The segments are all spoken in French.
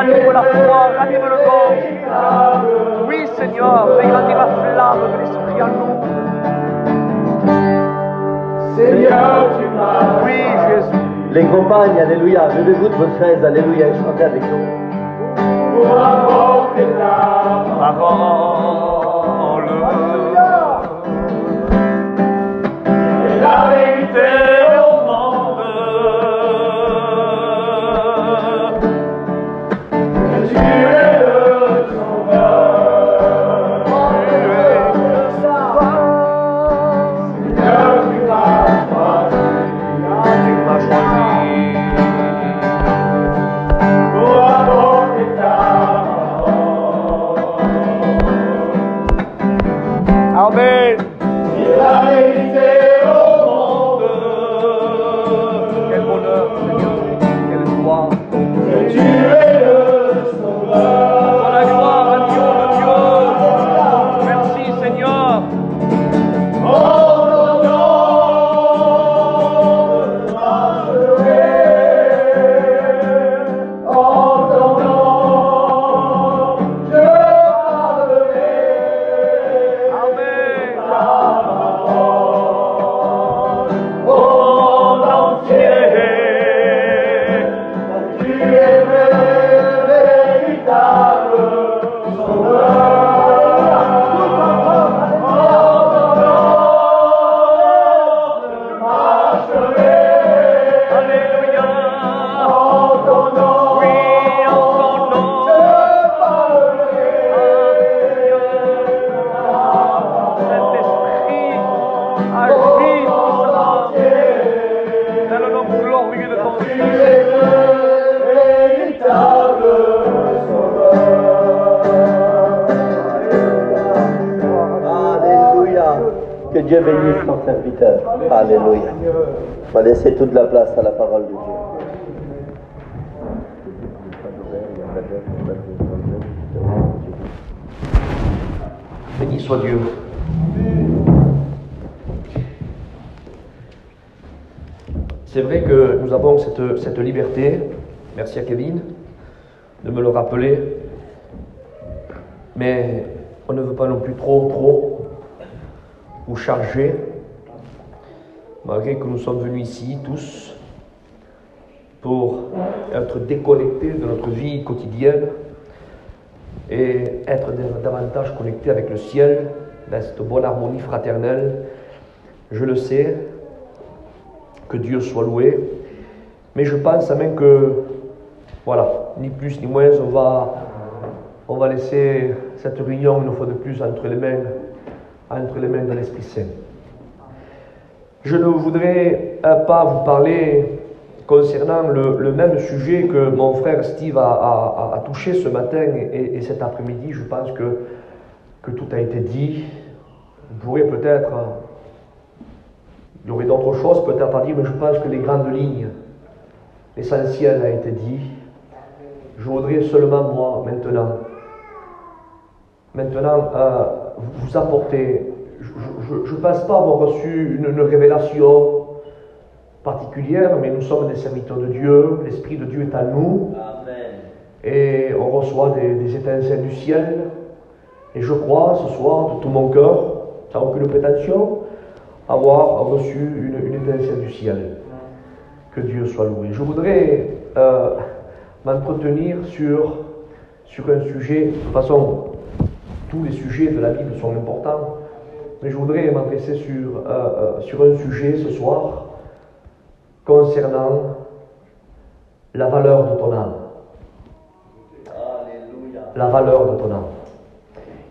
Ranime la foi, ranime le corps. Oui, Seigneur, fais grandir la flamme de l'Esprit en nous. Seigneur, tu m'as. Oui, Jésus. Les compagnes, alléluia, levez-vous de votre chaise, alléluia, et chantez avec nous. Pour apporter ta Parole. et la vérité au monde. Que tu es le sauveur. Seigneur, tu m'as choisi. Tu m'as choisi. Pour apporter ta parole. Amen. Et la vérité au monde. Quel bonheur, Seigneur. Quelle joie. Que tu es le sauveur. Pour la gloire à Dieu de Dieu. Merci, Seigneur. En ton nom, je marcherai. En ton nom, je parlerai. Amen. Ta parole au monde entier. Tu es le véritable sauveur. Alléluia. En ton nom, Oui, en ton nom. je parlerai. Saint-Esprit, agis puissamment dans le nom glorieux de ton Tu Fils. es le véritable Alléluia. Que Dieu bénisse son serviteur. Alléluia. On va laisser toute la place à la parole de Dieu. Béni soit Dieu. C'est vrai que nous avons cette liberté, merci à Kevin de me le rappeler, mais on ne veut pas non plus trop vous charger, malgré que nous sommes venus ici tous pour être déconnectés de notre vie quotidienne et être davantage connectés avec le ciel, dans cette bonne harmonie fraternelle. Je le sais, que Dieu soit loué, mais je pense même que, voilà, ni plus ni moins, on va laisser cette réunion une fois de plus entre les mains de l'Esprit Saint. Je ne voudrais pas vous parler concernant le même sujet que mon frère Steve a touché ce matin et cet après-midi. Je pense que tout a été dit. Vous pourrez peut-être, il y aurait d'autres choses peut-être à dire, mais je pense que les grandes lignes, l'essentiel a été dit. Je voudrais seulement, moi, maintenant vous apporter, je ne pense pas avoir reçu une révélation particulière, mais nous sommes des serviteurs de Dieu, l'Esprit de Dieu est à nous. Amen. Et on reçoit des étincelles du ciel. Et je crois ce soir, de tout mon cœur, sans aucune prétention, avoir reçu une étincelle du ciel. Que Dieu soit loué. Je voudrais m'entretenir sur un sujet. De toute façon, tous les sujets de la Bible sont importants, mais je voudrais m'adresser sur un sujet ce soir concernant la valeur de ton âme. Alléluia. La valeur de ton âme.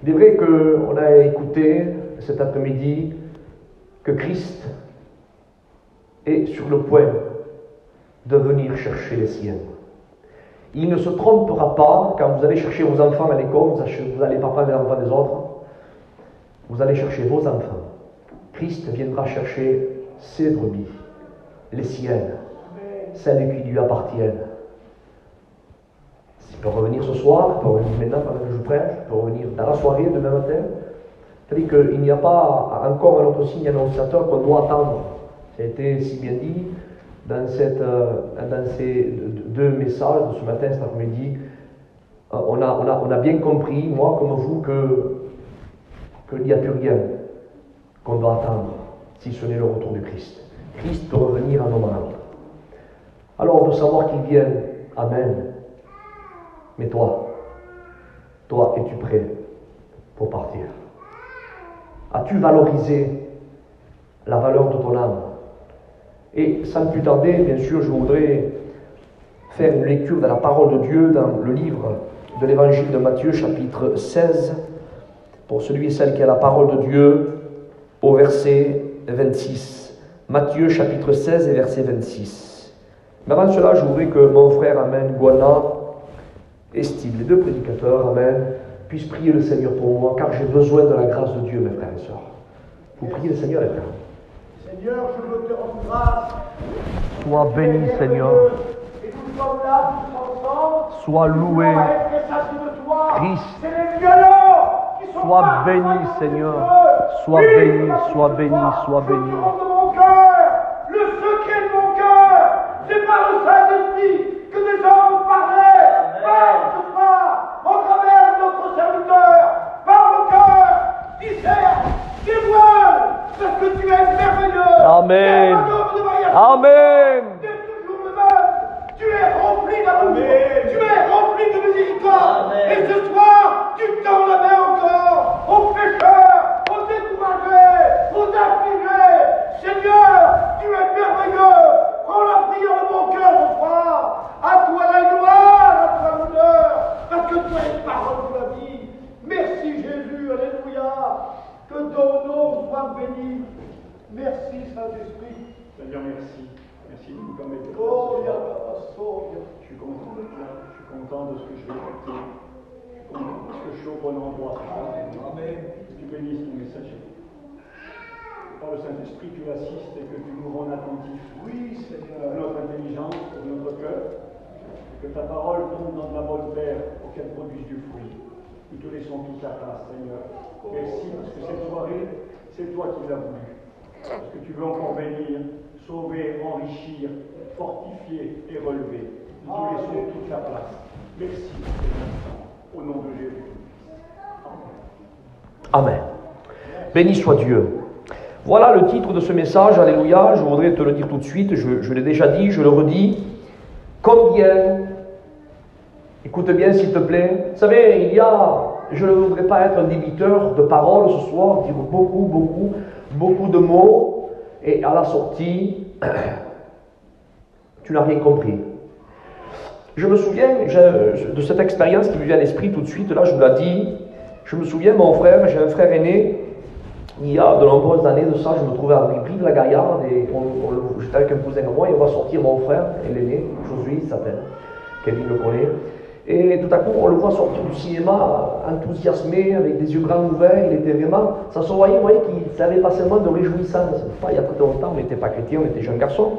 Il est vrai qu'on a écouté cet après-midi que Christ est sur le point de venir chercher les siens. Il ne se trompera pas quand vous allez chercher vos enfants à l'école, vous n'allez pas prendre les enfants des autres, vous allez chercher vos enfants. Christ viendra chercher ses brebis, les siennes, celles qui lui appartiennent. Il peut revenir ce soir, il peut revenir maintenant pendant que je prêche, il peut revenir dans la soirée, demain matin. C'est-à-dire qu'il n'y a pas encore un autre signe annonciateur qu'on doit attendre. Ça a été si bien dit dans ces deux messages de ce matin, cet après-midi. on a bien compris, moi comme vous, qu'il n'y a plus rien qu'on doit attendre, si ce n'est le retour du Christ. Christ peut revenir à nos âmes. Alors de savoir qu'il vienne, amen. Mais toi, es-tu prêt pour partir? As-tu valorisé la valeur de ton âme? Et sans plus tarder, bien sûr, je voudrais faire une lecture de la parole de Dieu dans le livre de l'évangile de Matthieu, chapitre 16, pour celui et celle qui a la parole de Dieu, au verset 26. Matthieu, chapitre 16 et verset 26. Mais avant cela, je voudrais que mon frère, amen, Guana et Steve, les deux prédicateurs, amen, puissent prier le Seigneur pour moi, car j'ai besoin de la grâce de Dieu, mes frères et sœurs. Vous priez le Seigneur, les frères. Seigneur, je veux te rendre grâce. Sois béni, Seigneur. Et nous sommes là, tous ensemble. Sois loué, Christ. C'est les violents qui sont sois pas béni, croyants en Seigneur. Dieu. Sois Oui, béni, parce sois que béni, toi, sois je béni. te rends de mon cœur. Le secret de mon cœur, c'est par le Saint-Esprit que des hommes parlaient. Parle ce soir, au travers de notre serviteur. Parle au cœur, discerne, dévoile, parce que tu es merveilleux. Amen. Tu es un homme de variation. Amen. Tu es toujours le même. Tu es rempli d'amour. Tu es rempli de miséricorde. Amen. Et ce soir, tu tends la main encore aux pécheurs, aux découragés, aux affligés. Seigneur, tu es merveilleux. Prends la prière de mon cœur ce soir. À toi la gloire, à toi l'honneur, parce que tu es une parole de la vie. Merci Jésus, alléluia. Que ton nom soit béni. Merci Saint-Esprit. Seigneur, merci. Merci de nous permettre de Oh, faire ce soir. Yahweh. Je suis content de toi. Je suis content de ce que je vais écouter. Je suis content parce que je suis au bon endroit. Amen. Que tu bénisses ton messager. Que par le Saint-Esprit, tu l'assistes et que tu nous rends attentifs. Oui, Seigneur. Pour notre intelligence, pour notre cœur. Et que ta parole tombe dans de la bonne terre pour qu'elle produise du fruit. Nous te laissons toute la place, Seigneur. Merci parce que cette soirée, c'est toi qui l'as voulu. Parce que tu veux encore bénir, sauver, enrichir, fortifier et relever. Nous te laissons toute la place. Merci, au nom de Jésus. Amen. Béni soit Dieu. Voilà le titre de ce message, alléluia. Je voudrais te le dire tout de suite, je l'ai déjà dit, je le redis. Combien, écoute bien s'il te plaît, vous savez, je ne voudrais pas être un débiteur de paroles ce soir, dire beaucoup de mots, et à la sortie, tu n'as rien compris. Je me souviens de cette expérience qui me vient à l'esprit tout de suite, là je vous l'ai dit, je me souviens, mon frère, j'ai un frère aîné, il y a de nombreuses années de ça, je me trouvais à Brive-la-Gaillarde, et j'étais avec un cousin à moi, et on va sortir mon frère, l'aîné, Josué il s'appelle, Kevin le connaît. Et tout à coup, on le voit sortir du cinéma, enthousiasmé, avec des yeux grands ouverts. Il était vraiment, ça se voyait qu'il savait pas seulement de réjouissance. Il y a très longtemps, on n'était pas chrétien, on était jeunes garçons.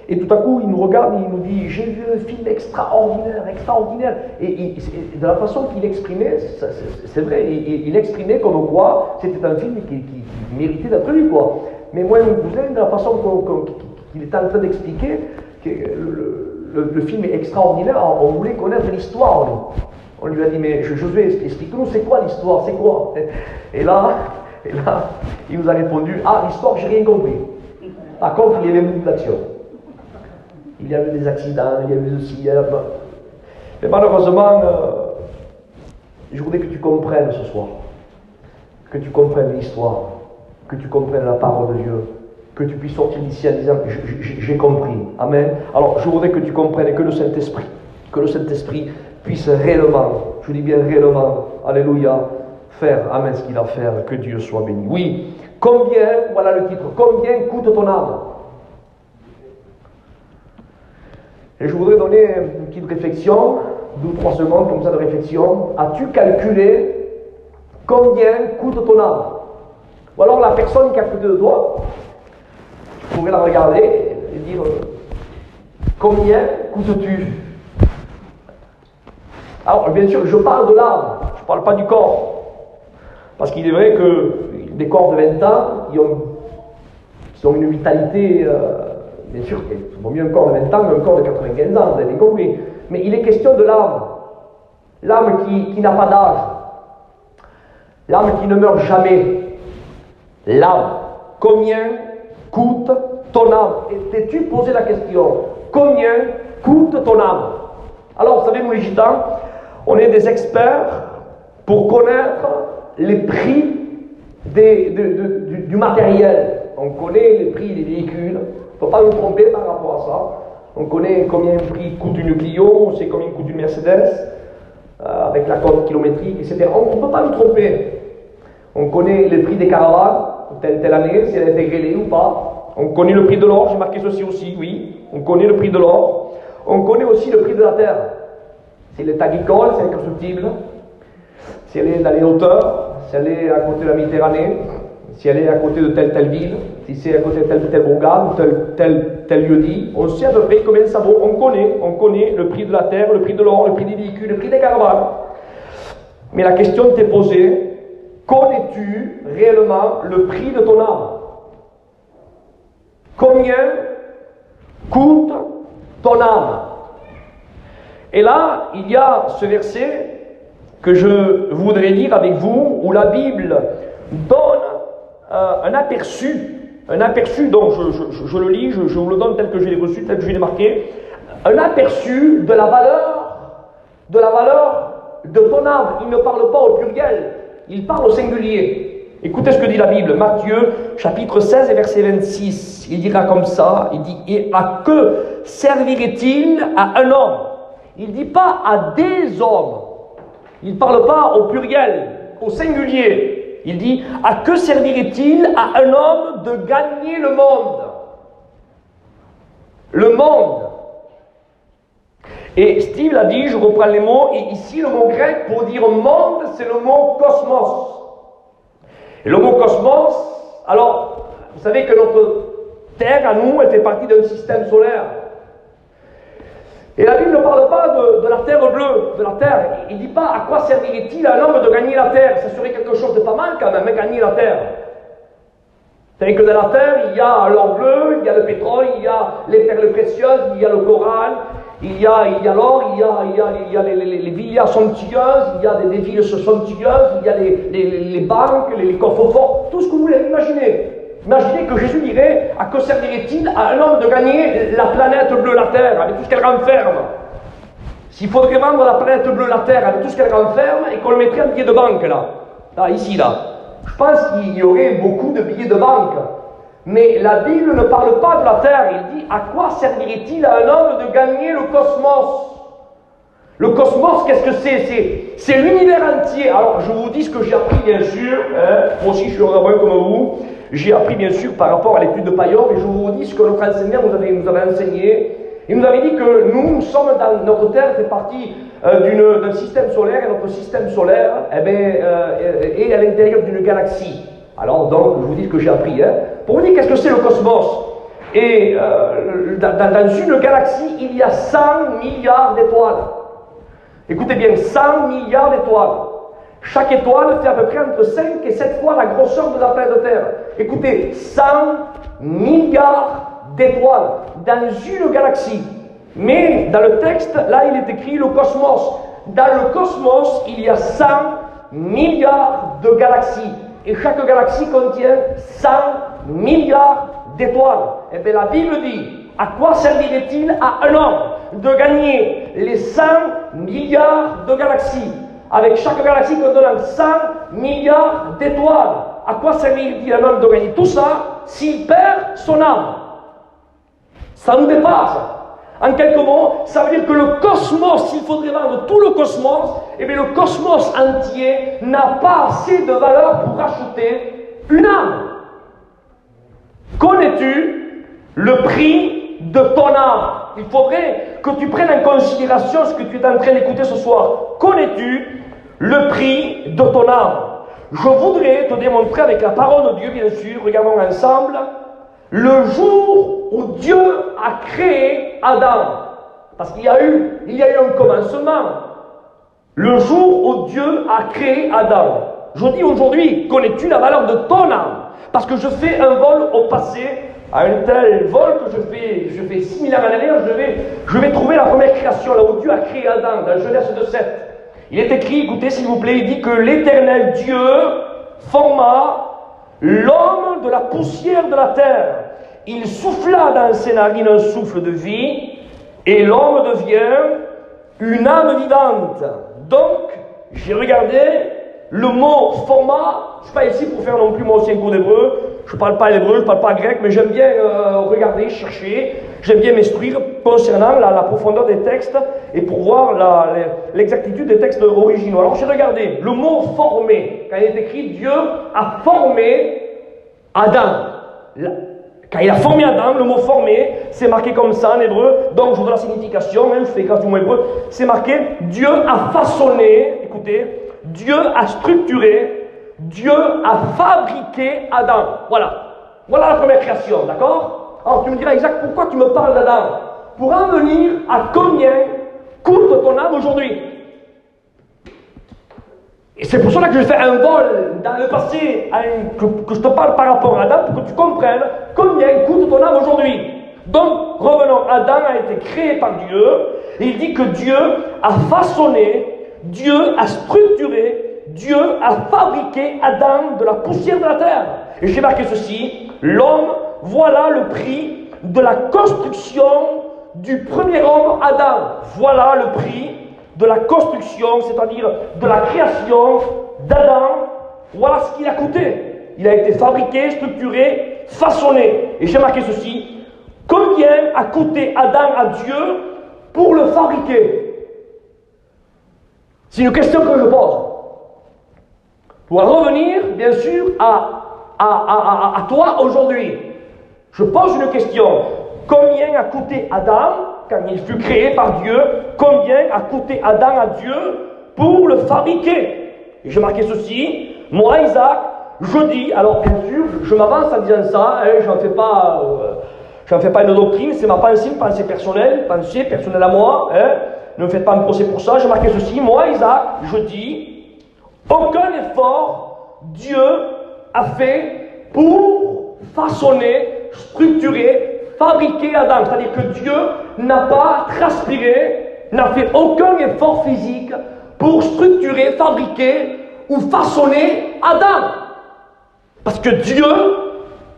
Et tout à coup, il nous regarde et il nous dit: j'ai vu un film extraordinaire. Et de la façon qu'il exprimait, c'est vrai, il exprimait comme quoi c'était un film qui méritait d'être vu, quoi. Mais moi, mon cousin, de la façon qu'il était en train d'expliquer, le film est extraordinaire, on voulait connaître l'histoire, nous. On lui a dit: mais Josué, explique-nous, c'est quoi l'histoire, c'est quoi? Et là, il nous a répondu: ah, l'histoire, j'ai rien compris. Par contre, il y avait beaucoup d'action. Il y avait des accidents, il y avait ceci, mais malheureusement, je voudrais que tu comprennes ce soir, que tu comprennes l'histoire, que tu comprennes la parole de Dieu, que tu puisses sortir d'ici en disant: j'ai compris. Amen. Alors, je voudrais que tu comprennes que le Saint-Esprit puisse réellement, je dis bien réellement, alléluia, faire, amen, ce qu'il a à faire, que Dieu soit béni. Oui, combien, voilà le titre, combien coûte ton âme? Et je voudrais donner une petite réflexion, 2 ou 3 secondes comme ça de réflexion. As-tu calculé combien coûte ton âme? Ou alors la personne qui est à côté de toi, tu pourrais la regarder et dire: combien coûtes-tu? Alors bien sûr, je parle de l'âme, je ne parle pas du corps. Parce qu'il est vrai que des corps de 20 ans, ils ont une vitalité... bien sûr, il vaut mieux un corps de 20 ans qu'un corps de 95 ans, vous avez compris. Mais il est question de l'âme. L'âme qui n'a pas d'âge. L'âme qui ne meurt jamais. L'âme. Combien coûte ton âme? Et t'es-tu posé la question? Combien coûte ton âme? Alors, vous savez, nous les gitans, on est des experts pour connaître les prix du matériel. On connaît les prix des véhicules. Il ne faut pas nous tromper par rapport à ça. On connaît combien coûte une Clio, on sait combien coûte une Mercedes, avec la compte kilométrique, etc. On ne peut pas nous tromper. On connaît le prix des caravanes, telle année, si elle a été grêlée ou pas. On connaît le prix de l'or, j'ai marqué ceci aussi, oui. On connaît le prix de l'or. On connaît aussi le prix de la terre. Si elle est agricole, si elle est constructible, si elle est dans les hauteurs, si elle est à côté de la Méditerranée, si elle est à côté de telle ville, si c'est à côté de tel bourgade ou tel lieu-dit, on sait à peu près combien ça vaut. On connaît le prix de la terre, le prix de l'or, le prix des véhicules, le prix des caravanes. Mais la question t'est posée, connais-tu réellement le prix de ton âme? Combien coûte ton âme? Et là, il y a ce verset que je voudrais lire avec vous, où la Bible donne un aperçu, donc je le lis, je vous le donne tel que je l'ai reçu, tel que je l'ai marqué, un aperçu de la valeur de ton âme. Il ne parle pas au pluriel, il parle au singulier. Écoutez ce que dit la Bible, Matthieu, chapitre 16 et verset 26. Il dira comme ça, il dit, et à que servirait-il à un homme? Il ne dit pas à des hommes. Il ne parle pas au pluriel, au singulier. Il dit, à que servirait-il à un homme de gagner le monde? Le monde. Et Steve l'a dit, je reprends les mots, et ici le mot grec pour dire monde, c'est le mot cosmos. Et le mot cosmos, alors, vous savez que notre Terre, à nous, elle fait partie d'un système solaire. Et la Bible ne parle pas de la terre bleue, de la terre. Il ne dit pas à quoi servirait-il à un homme de gagner la terre. Ça serait quelque chose de pas mal quand même, gagner la terre. Vous savez que dans la terre, il y a l'or bleu, il y a le pétrole, il y a les perles précieuses, il y a le corail, il y a l'or, il y a les villas somptueuses, il y a des villes somptueuses, il y a les banques, les coffres forts, tout ce que vous voulez imaginer. Imaginez que Jésus dirait, à que servirait-il à un homme de gagner la planète bleue, la Terre, avec tout ce qu'elle renferme? S'il faudrait vendre la planète bleue, la Terre, avec tout ce qu'elle renferme, et qu'on le mettrait en billets de banque, là, ici, là. Je pense qu'il y aurait beaucoup de billets de banque. Mais la Bible ne parle pas de la Terre. Il dit, à quoi servirait-il à un homme de gagner le cosmos? Le cosmos, qu'est-ce que c'est? C'est l'univers entier. Alors, je vous dis ce que j'ai appris, bien sûr. Moi aussi, je suis un rabbin comme vous. J'ai appris, bien sûr, par rapport à l'étude de Paillon, mais je vous dis ce que notre enseignant nous avait enseigné. Il nous avait dit que nous sommes dans notre Terre, fait partie d'un système solaire, et notre système solaire est à l'intérieur d'une galaxie. Alors, donc, je vous dis ce que j'ai appris. Pour vous dire qu'est-ce que c'est le cosmos. Et dans une galaxie, il y a 100 milliards d'étoiles. Écoutez bien, 100 milliards d'étoiles. Chaque étoile fait à peu près entre 5 et 7 fois la grosseur de la planète Terre. Écoutez, 100 milliards d'étoiles dans une galaxie. Mais dans le texte, là, il est écrit le cosmos. Dans le cosmos, il y a 100 milliards de galaxies. Et chaque galaxie contient 100 milliards d'étoiles. Et bien la Bible dit, à quoi servirait-il à un homme de gagner les 100 milliards de galaxies? Avec chaque galaxie contenant 100 milliards d'étoiles. À quoi servirait-il à un homme de gagner tout ça s'il perd son âme? Ça nous dépasse. En quelques mots, ça veut dire que le cosmos, s'il faudrait vendre tout le cosmos, eh bien le cosmos entier n'a pas assez de valeur pour racheter une âme. Connais-tu le prix de ton âme? Il faudrait que tu prennes en considération ce que tu es en train d'écouter ce soir. Connais-tu le prix de ton âme? Je voudrais te démontrer avec la parole de Dieu, bien sûr, regardons ensemble, le jour où Dieu a créé Adam. Parce qu'il y a eu un commencement. Le jour où Dieu a créé Adam. Je dis aujourd'hui, connais-tu la valeur de ton âme? Parce que je fais un vol au passé, à un tel vol que je fais 6000 ans en arrière, je vais trouver la première création, là où Dieu a créé Adam, dans Genèse 2:7. Il est écrit, écoutez s'il vous plaît, il dit que l'Éternel Dieu forma l'homme de la poussière de la terre. Il souffla dans ses narines un souffle de vie, et l'homme devient une âme vivante. Donc, j'ai regardé le mot format. Je ne suis pas ici pour faire non plus moi aussi un cours d'hébreu. Je ne parle pas l'hébreu, je ne parle pas grec, mais j'aime bien regarder, chercher. J'aime bien m'instruire concernant la profondeur des textes et pour voir l'exactitude des textes originaux. Alors j'ai regardé le mot former. Quand il est écrit Dieu a formé Adam. Quand il a formé Adam, le mot formé, c'est marqué comme ça en hébreu. Donc je vous donne la signification, je fais grâce du mot hébreu. C'est marqué Dieu a façonné, écoutez, Dieu a structuré, Dieu a fabriqué Adam. Voilà. Voilà la première création, d'accord? Alors tu me diras exact pourquoi tu me parles d'Adam. Pour en venir à combien coûte ton âme aujourd'hui. Et c'est pour cela que je fais un vol dans le passé, que je te parle par rapport à Adam, pour que tu comprennes combien coûte ton âme aujourd'hui. Donc, revenons, Adam a été créé par Dieu, et il dit que Dieu a façonné, Dieu a structuré, Dieu a fabriqué Adam de la poussière de la terre. Et j'ai marqué ceci, l'homme, voilà le prix de la construction du premier homme Adam. Voilà le prix de la construction, c'est-à-dire de la création d'Adam. Voilà ce qu'il a coûté. Il a été fabriqué, structuré, façonné. Et j'ai marqué ceci, combien a coûté Adam à Dieu pour le fabriquer? C'est une question que je pose. Pour revenir, bien sûr, à toi aujourd'hui. Je pose une question. Combien a coûté Adam, quand il fut créé par Dieu, combien a coûté Adam à Dieu pour le fabriquer? Et j'ai marqué ceci. Moi, Isaac, je dis, alors bien sûr, je m'avance en disant ça, hein, je n'en fais pas une doctrine, c'est ma pensée personnelle à moi, hein, ne me faites pas un procès pour ça, j'ai marqué ceci. Moi, Isaac, je dis, aucun effort Dieu a fait pour façonner, structurer, fabriquer Adam. C'est-à-dire que Dieu n'a pas transpiré, n'a fait aucun effort physique pour structurer, fabriquer ou façonner Adam. Parce que Dieu,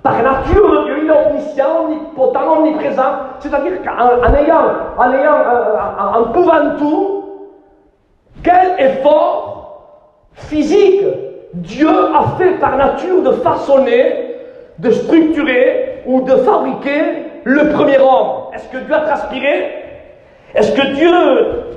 par nature de Dieu, il est omniscient, omnipotent, omniprésent. C'est-à-dire en pouvant tout, quel effort physique Dieu a fait par nature de façonner, de structurer ou de fabriquer le premier homme? Est-ce que Dieu a transpiré? Est-ce que Dieu,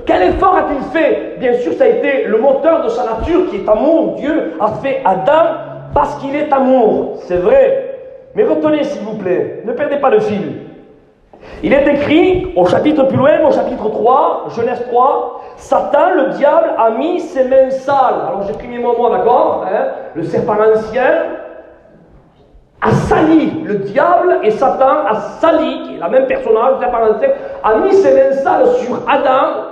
quel effort a-t-il fait? Bien sûr, ça a été le moteur de sa nature qui est amour. Dieu a fait Adam parce qu'il est amour, c'est vrai. Mais retenez s'il vous plaît, ne perdez pas le fil. Il est écrit au chapitre plus loin, au chapitre 3, Genèse 3, Satan, le diable, a mis ses mains sales. Alors j'ai pris mes mots, d'accord, hein, le serpent ancien a sali, le diable et Satan a sali, qui est la même personnage, le serpent ancien, a mis ses mains sales sur Adam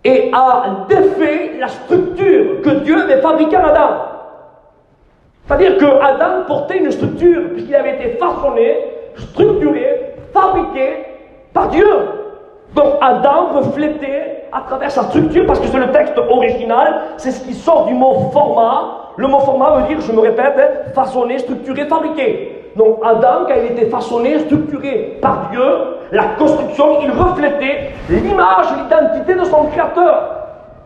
et a défait la structure que Dieu avait fabriquée en Adam. C'est-à-dire que Adam portait une structure, puisqu'il avait été façonné, structuré, fabriqué par Dieu. Donc Adam reflétait à travers sa structure, parce que c'est le texte original, c'est ce qui sort du mot format. Le mot format veut dire, je me répète, façonné, structuré, fabriqué. Donc Adam, quand il était façonné, structuré par Dieu, la construction, il reflétait l'image, l'identité de son créateur.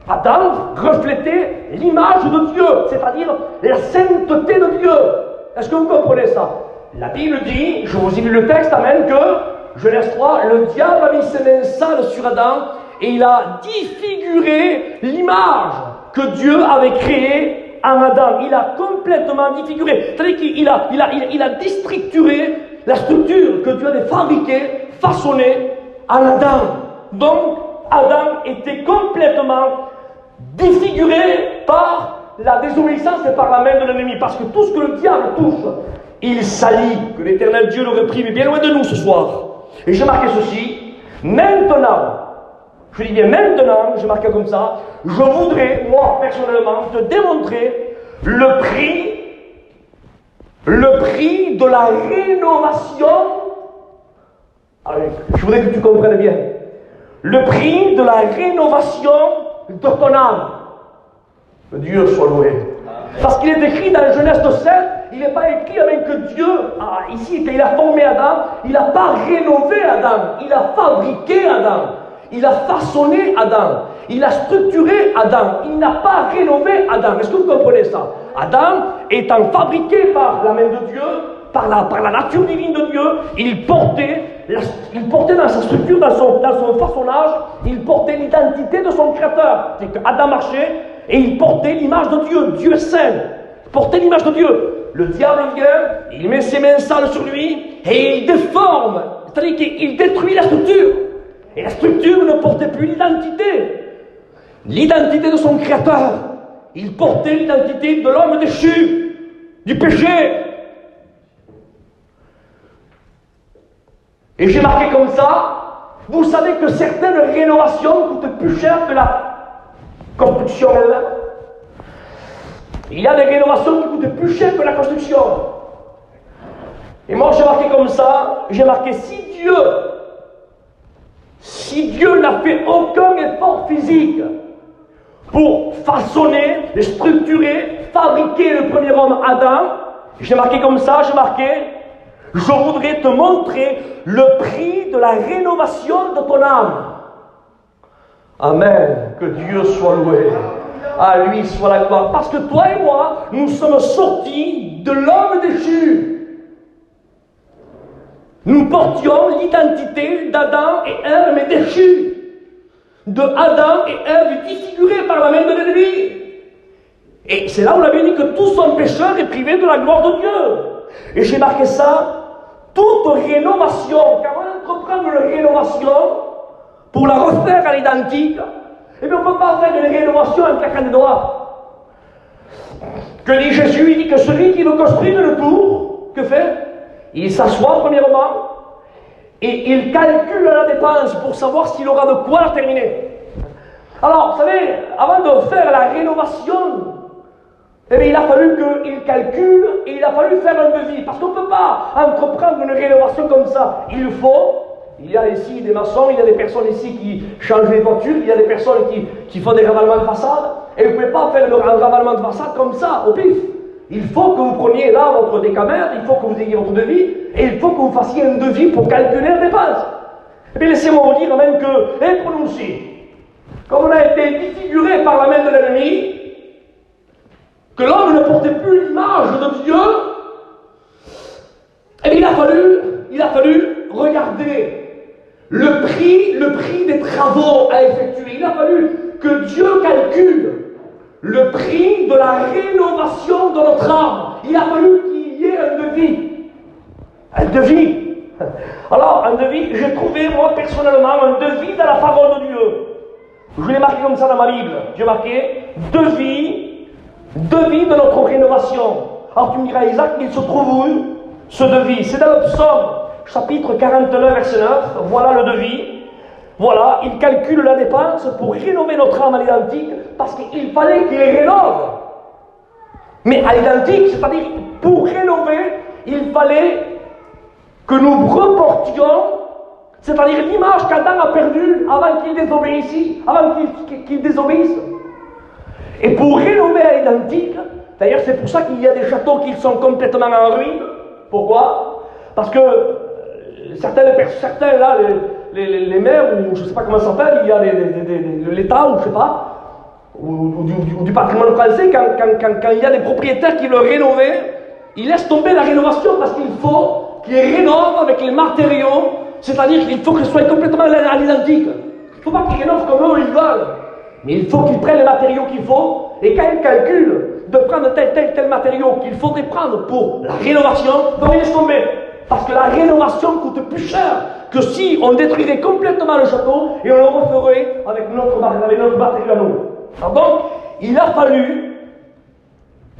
Adam reflétait l'image de Dieu, c'est-à-dire la sainteté de Dieu. Est-ce que vous comprenez ça? La Bible dit, je vous ai lu le texte, amen, que, Genèse 3, le diable a mis ses mains sales sur Adam et il a défiguré l'image que Dieu avait créée en Adam. Il a complètement défiguré. C'est-à-dire qu'il a déstructuré la structure que Dieu avait fabriquée, façonnée en Adam. Donc, Adam était complètement défiguré par la désobéissance et par la main de l'ennemi. Parce que tout ce que le diable touche, il salit. Que l'Éternel Dieu le réprime bien loin de nous ce soir. Et j'ai marqué ceci. Maintenant, je dis bien maintenant, j'ai marqué comme ça, je voudrais, moi, personnellement, te démontrer le prix de la rénovation. Allez, je voudrais que tu comprennes bien. Le prix de la rénovation de ton âme. Que Dieu soit loué. Parce qu'il est écrit dans Genèse 7, il n'est pas écrit que Dieu, ici, il a formé Adam, il n'a pas rénové Adam, il a fabriqué Adam, il a façonné Adam, il a structuré Adam, il n'a pas rénové Adam. Est-ce que vous comprenez ça? Adam étant fabriqué par la main de Dieu, par la nature divine de Dieu, il portait dans sa structure, dans son façonnage, il portait l'identité de son créateur. C'est que Adam marchait et il portait l'image de Dieu. Dieu est saint, il portait l'image de Dieu. Le diable vient, il met ses mains sales sur lui et il déforme, c'est-à-dire qu'il détruit la structure. Et la structure ne portait plus l'identité de son créateur. Il portait l'identité de l'homme déchu, du péché. Et j'ai marqué comme ça, vous savez que certaines rénovations coûtent plus cher que la construction elle-même. Il y a des rénovations qui coûtent plus cher que la construction. Et moi j'ai marqué comme ça, j'ai marqué si Dieu n'a fait aucun effort physique pour façonner, structurer, fabriquer le premier homme Adam, j'ai marqué comme ça, je voudrais te montrer le prix de la rénovation de ton âme. Amen. Que Dieu soit loué. À lui soit la gloire. Parce que toi et moi, nous sommes sortis de l'homme déchu. Nous portions l'identité d'Adam et Ève, mais déchus. De Adam et Ève défigurés par la main de l'ennemi. Et c'est là où la Bible dit que tous sont pécheurs et privés de la gloire de Dieu. Et j'ai marqué ça. Toute rénovation, car on entreprend une rénovation pour la refaire à l'identique, et bien on ne peut pas faire une rénovation en claquant des doigts. Que dit Jésus? Il dit que celui qui veut construire une tour, que fait? Il s'assoit premièrement et il calcule la dépense pour savoir s'il aura de quoi la terminer. Alors, vous savez, avant de faire la rénovation, eh bien, il a fallu qu'il calcule et il a fallu faire un devis. Parce qu'on ne peut pas entreprendre une rénovation comme ça. Il y a ici des maçons, il y a des personnes ici qui changent les voitures, il y a des personnes qui font des ravalements de façade. Et vous ne pouvez pas faire un ravalement de façade comme ça, au pif. Il faut que vous preniez là votre décamètre, il faut que vous ayez votre devis, et il faut que vous fassiez un devis pour calculer la dépense. Eh bien, laissez-moi vous dire même que, être nous aussi, comme on a été défiguré par la main de l'ennemi, que l'homme ne portait plus l'image de Dieu, et bien il a fallu regarder le prix des travaux à effectuer. Il a fallu que Dieu calcule le prix de la rénovation de notre âme. Il a fallu qu'il y ait un devis. Un devis. Alors, un devis, j'ai trouvé, moi, personnellement, un devis dans la parole de Dieu. Je l'ai marqué comme ça dans ma Bible. J'ai marqué devis de notre rénovation. Alors tu me diras, Isaac, il se trouve où ce devis? C'est dans le psaume, chapitre 49, verset 9. Voilà le devis. Voilà, il calcule la dépense pour rénover notre âme à l'identique, parce qu'il fallait qu'il rénove. Mais à l'identique, c'est-à-dire, pour rénover, il fallait que nous reportions, c'est-à-dire l'image qu'Adam a perdue avant qu'il désobéisse. Et pour rénover à l'identique, d'ailleurs c'est pour ça qu'il y a des châteaux qui sont complètement en ruine. Pourquoi? Parce que certains là, les maires, ou je ne sais pas comment ça s'appelle, il y a l'État, ou je ne sais pas, ou du patrimoine français, quand il y a des propriétaires qui veulent rénover, ils laissent tomber la rénovation parce qu'il faut qu'ils rénovent avec les matériaux, c'est-à-dire qu'il faut que ce soit complètement à l'identique. Il ne faut pas qu'ils rénovent comme eux ils veulent. Mais il faut qu'ils prennent les matériaux qu'il faut, et quand ils calculent de prendre tel matériau qu'il faudrait prendre pour la rénovation, donc ils laissent tomber. Parce que la rénovation coûte plus cher que si on détruirait complètement le château et on le referait avec notre matériau à nous. Alors donc, il a fallu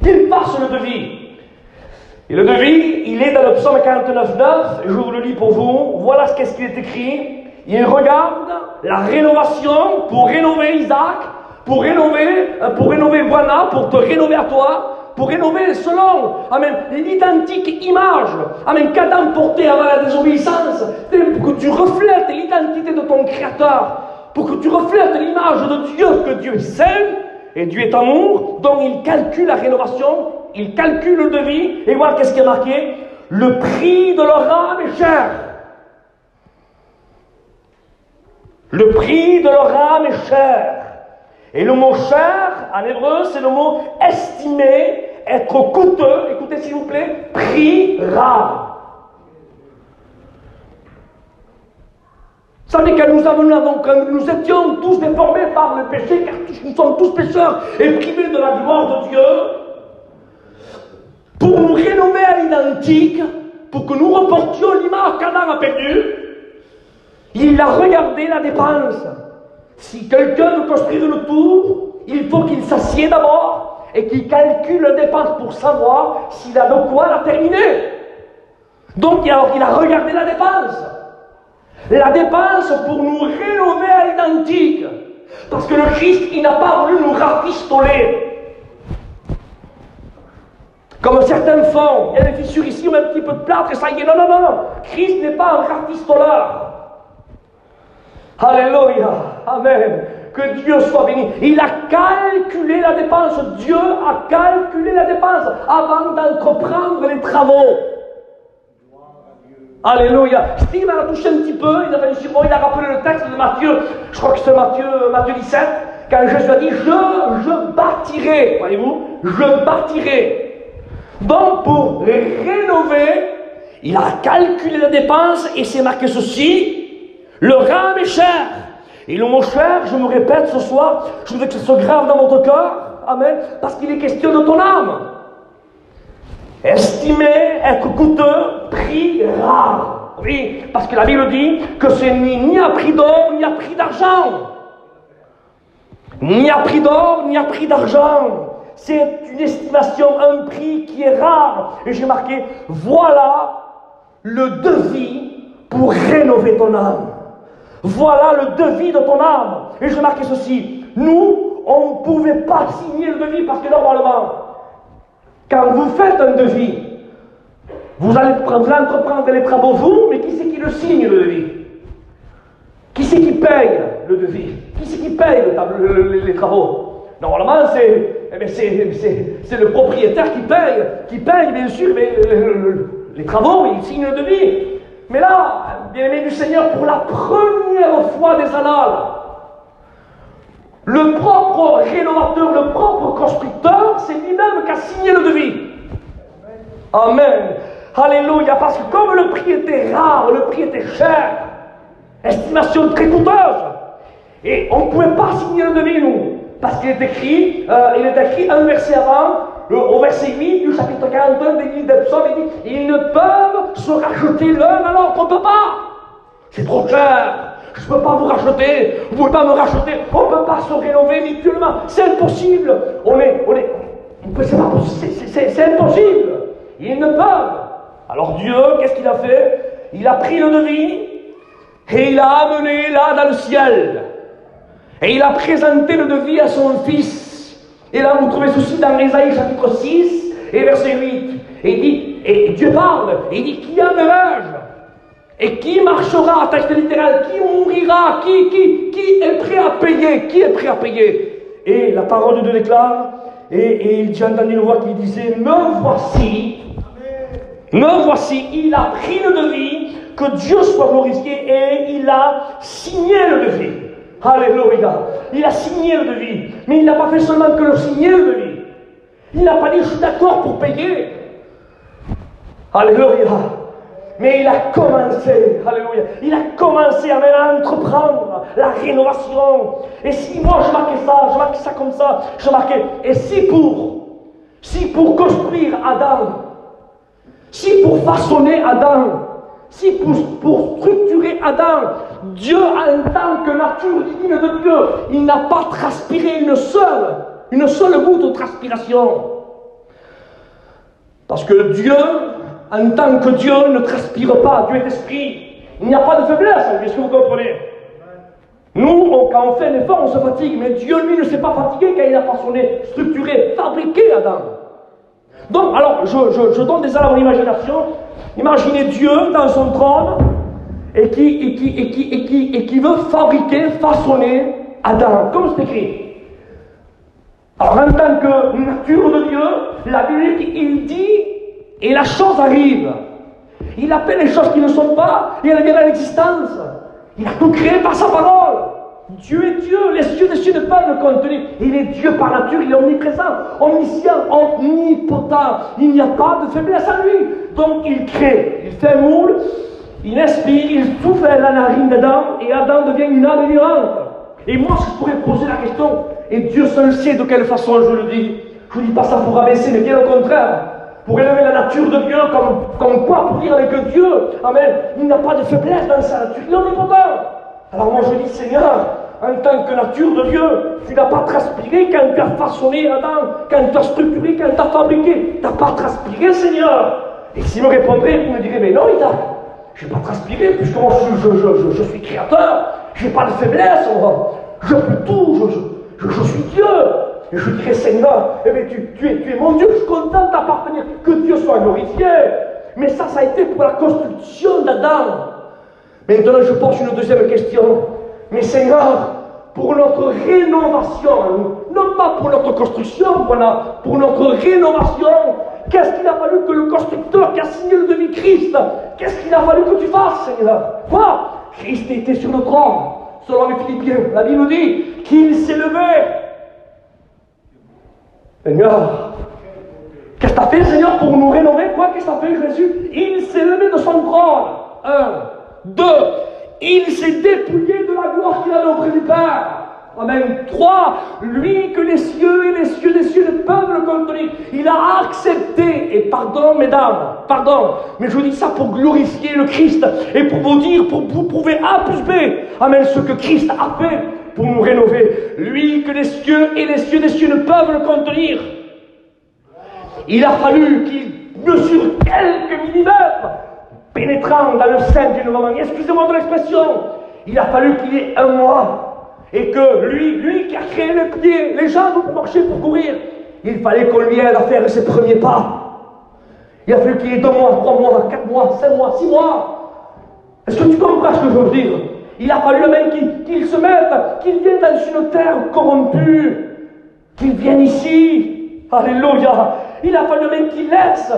qu'il fasse le devis. Et le devis, il est dans le psaume 49:9, je vous le lis pour vous. Voilà ce qu'il est écrit. Il regarde la rénovation pour rénover Isaac, pour rénover Boana, pour te rénover à toi, pour rénover selon l'identique image qu'Adam portait avant la désobéissance, que tu reflètes l'identité de ton Créateur pour que tu reflètes l'image de Dieu, que Dieu est saint et Dieu est amour. Donc il calcule la rénovation, il calcule le devis, et voilà qu'est-ce qui est marqué: le prix de leur âme est cher. Le prix de leur âme est cher. Et le mot cher, en hébreu, c'est le mot estimer, être coûteux. Écoutez s'il vous plaît, prix rare. Vous savez, quand nous étions tous déformés par le péché, car nous sommes tous pécheurs et privés de la gloire de Dieu, pour nous rénover à l'identique, pour que nous reportions l'image qu'Adam a perdue, il a regardé la dépense. Si quelqu'un veut construire une tour, il faut qu'il s'assied d'abord et qu'il calcule la dépense pour savoir s'il a de quoi la terminer. Donc il a regardé la dépense. La dépense pour nous rénover à l'identique. Parce que le Christ, il n'a pas voulu nous rafistoler. Comme certains font. Il y a des fissures ici, on met un petit peu de plâtre et ça y est. Non, non, non, non. Christ n'est pas un rafistoleur. Alléluia. Amen. Que Dieu soit béni. Il a calculé la dépense. Dieu a calculé la dépense avant d'entreprendre les travaux. Alléluia. Steve m'a touché un petit peu, il a fait sur moi, il a rappelé le texte de Matthieu, je crois que c'est Matthieu 17, quand Jésus a dit je bâtirai, voyez-vous, je bâtirai. Donc pour rénover, il a calculé la dépense et c'est marqué ceci: le rame est cher. Et le mot cher, je me répète ce soir, je voudrais que ça se grave dans votre cœur, amen, parce qu'il est question de ton âme. Estimer, être coûteux, prix rare. Oui, parce que la Bible dit que c'est ni à prix d'or, ni à prix d'argent. Ni à prix d'or, ni à prix d'argent. C'est une estimation, un prix qui est rare. Et j'ai marqué, voilà le devis pour rénover ton âme. Voilà le devis de ton âme. Et j'ai marqué ceci, nous, on ne pouvait pas signer le devis parce que normalement, quand vous faites un devis, vous allez entreprendre les travaux vous, mais qui c'est qui le signe le devis? Qui c'est qui paye le devis? Qui c'est qui paye les travaux? Normalement, c'est le propriétaire qui paye bien sûr, mais les travaux, il signe le devis. Mais là, bien-aimé du Seigneur, pour la première fois des annales, le propre rénovateur, le propre constructeur, c'est lui-même qui a signé le devis. Amen. Alléluia. Parce que comme le prix était rare, le prix était cher, estimation très coûteuse, et on ne pouvait pas signer le devis, nous. Parce qu'il est écrit un verset avant, au verset 8 du chapitre 41 des livres des psaumes, il dit: ils ne peuvent se racheter l'un à l'autre, on ne peut pas. C'est trop cher. Je ne peux pas vous racheter, vous ne pouvez pas me racheter, on ne peut pas se rénover mutuellement, c'est impossible. C'est pas possible, c'est impossible. Ils ne peuvent. Alors Dieu, qu'est-ce qu'il a fait? Il a pris le devis et il l'a amené là dans le ciel. Et il a présenté le devis à son fils. Et là, vous trouvez ceci dans Ésaïe chapitre 6 et verset 8. Et il dit, et Dieu parle, et il dit: qui aimerai-je? Et qui marchera, texte littéral, qui mourira, qui est prêt à payer? Qui est prêt à payer? Et la parole de Dieu déclare, et j'ai entendu une voix qui disait: me voici, il a pris le devis, que Dieu soit glorifié, et il a signé le devis. Alléluia. Il a signé le devis, mais il n'a pas fait seulement que le signer le devis. Il n'a pas dit: je suis d'accord pour payer. Alléluia. Mais il a commencé, alléluia, il a commencé à entreprendre la rénovation. Et si moi je marquais ça comme ça, je marquais, et si pour construire Adam, si pour façonner Adam, si pour structurer Adam, Dieu en tant que nature divine de Dieu, il n'a pas transpiré une seule goutte de transpiration. Parce que Dieu, en tant que Dieu, ne transpire pas. Dieu est esprit. Il n'y a pas de faiblesse. Est-ce que vous comprenez? Nous, quand on fait un effort, on se fatigue. Mais Dieu, lui, ne s'est pas fatigué quand il a façonné, structuré, fabriqué Adam. Donc, alors, je donne des ailes à mon imagination. Imaginez Dieu dans son trône. et qui veut fabriquer, façonner Adam, comme c'est écrit. Alors en tant que nature de Dieu, la Bible il dit, et la chose arrive. Il appelle les choses qui ne sont pas, et elles viennent à l'existence. Il a tout créé par sa parole. Dieu est Dieu, les cieux des cieux ne peuvent le contenir. Il est Dieu par nature, il est omniprésent, omniscient, omnipotent. Il n'y a pas de faiblesse en lui. Donc il crée, il fait un moule, il inspire, il souffle à la narine d'Adam, et Adam devient une âme vivante. Et moi, je pourrais poser la question, et Dieu seul sait de quelle façon je le dis. Je ne dis pas ça pour abaisser, mais bien au contraire, pour élever la nature de Dieu, comme quoi, pour dire avec Dieu, amen, il n'a pas de faiblesse dans sa nature, il est omnipotent. Alors moi je dis, Seigneur, en tant que nature de Dieu, tu n'as pas transpiré quand tu as façonné Adam, quand tu as structuré, quand tu as fabriqué. Tu n'as pas transpiré, Seigneur. Et s'il me répondrait, il me dirait, mais non, Isaac, je n'ai pas transpiré, puisque moi je suis créateur, je n'ai pas de faiblesse, moi. Je peux tout, je suis Dieu. Et je dirais, Seigneur, eh bien, tu es mon Dieu, je suis content d'appartenir, que Dieu soit glorifié. Mais ça a été pour la construction d'Adam. Maintenant, je pose une deuxième question. Mais Seigneur, pour notre rénovation, non pas pour notre construction, voilà, pour notre rénovation, qu'est-ce qu'il a fallu que le constructeur qui a signé le devis Christ, qu'est-ce qu'il a fallu que tu fasses, Seigneur? Quoi? Christ était sur le trône, selon les Philippiens. La Bible dit qu'il s'est levé. Seigneur, qu'est-ce que tu as fait, Seigneur, pour nous rénover? Quoi? Qu'est-ce que tu as fait, Jésus? Il s'est levé de son trône. 1. 2. Il s'est dépouillé de la gloire qu'il avait auprès du Père. Amen. 3. Lui que les cieux et les cieux des cieux ne peuvent le contenir. Il a accepté, et pardon mesdames, pardon, mais je dis ça pour glorifier le Christ et pour vous dire, pour vous prouver A plus B, amen, ce que Christ a fait pour nous rénover. Lui que les cieux et les cieux des cieux ne peuvent le contenir. Il a fallu qu'il mesure quelques millimètres, pénétrant dans le sein d'une maman. Excusez-moi de l'expression. Il a fallu qu'il y ait un mois. Et que lui qui a créé les pieds, les jambes pour marcher, pour courir, il fallait qu'on lui aide à faire ses premiers pas. Il a fallu qu'il y ait 2 mois, 3 mois, 4 mois, 5 mois, 6 mois. Est-ce que tu comprends ce que je veux dire? Il a fallu même qu'il se mette, qu'il vienne dans une terre corrompue, qu'il vienne ici. Alléluia. Il a fallu même qu'il laisse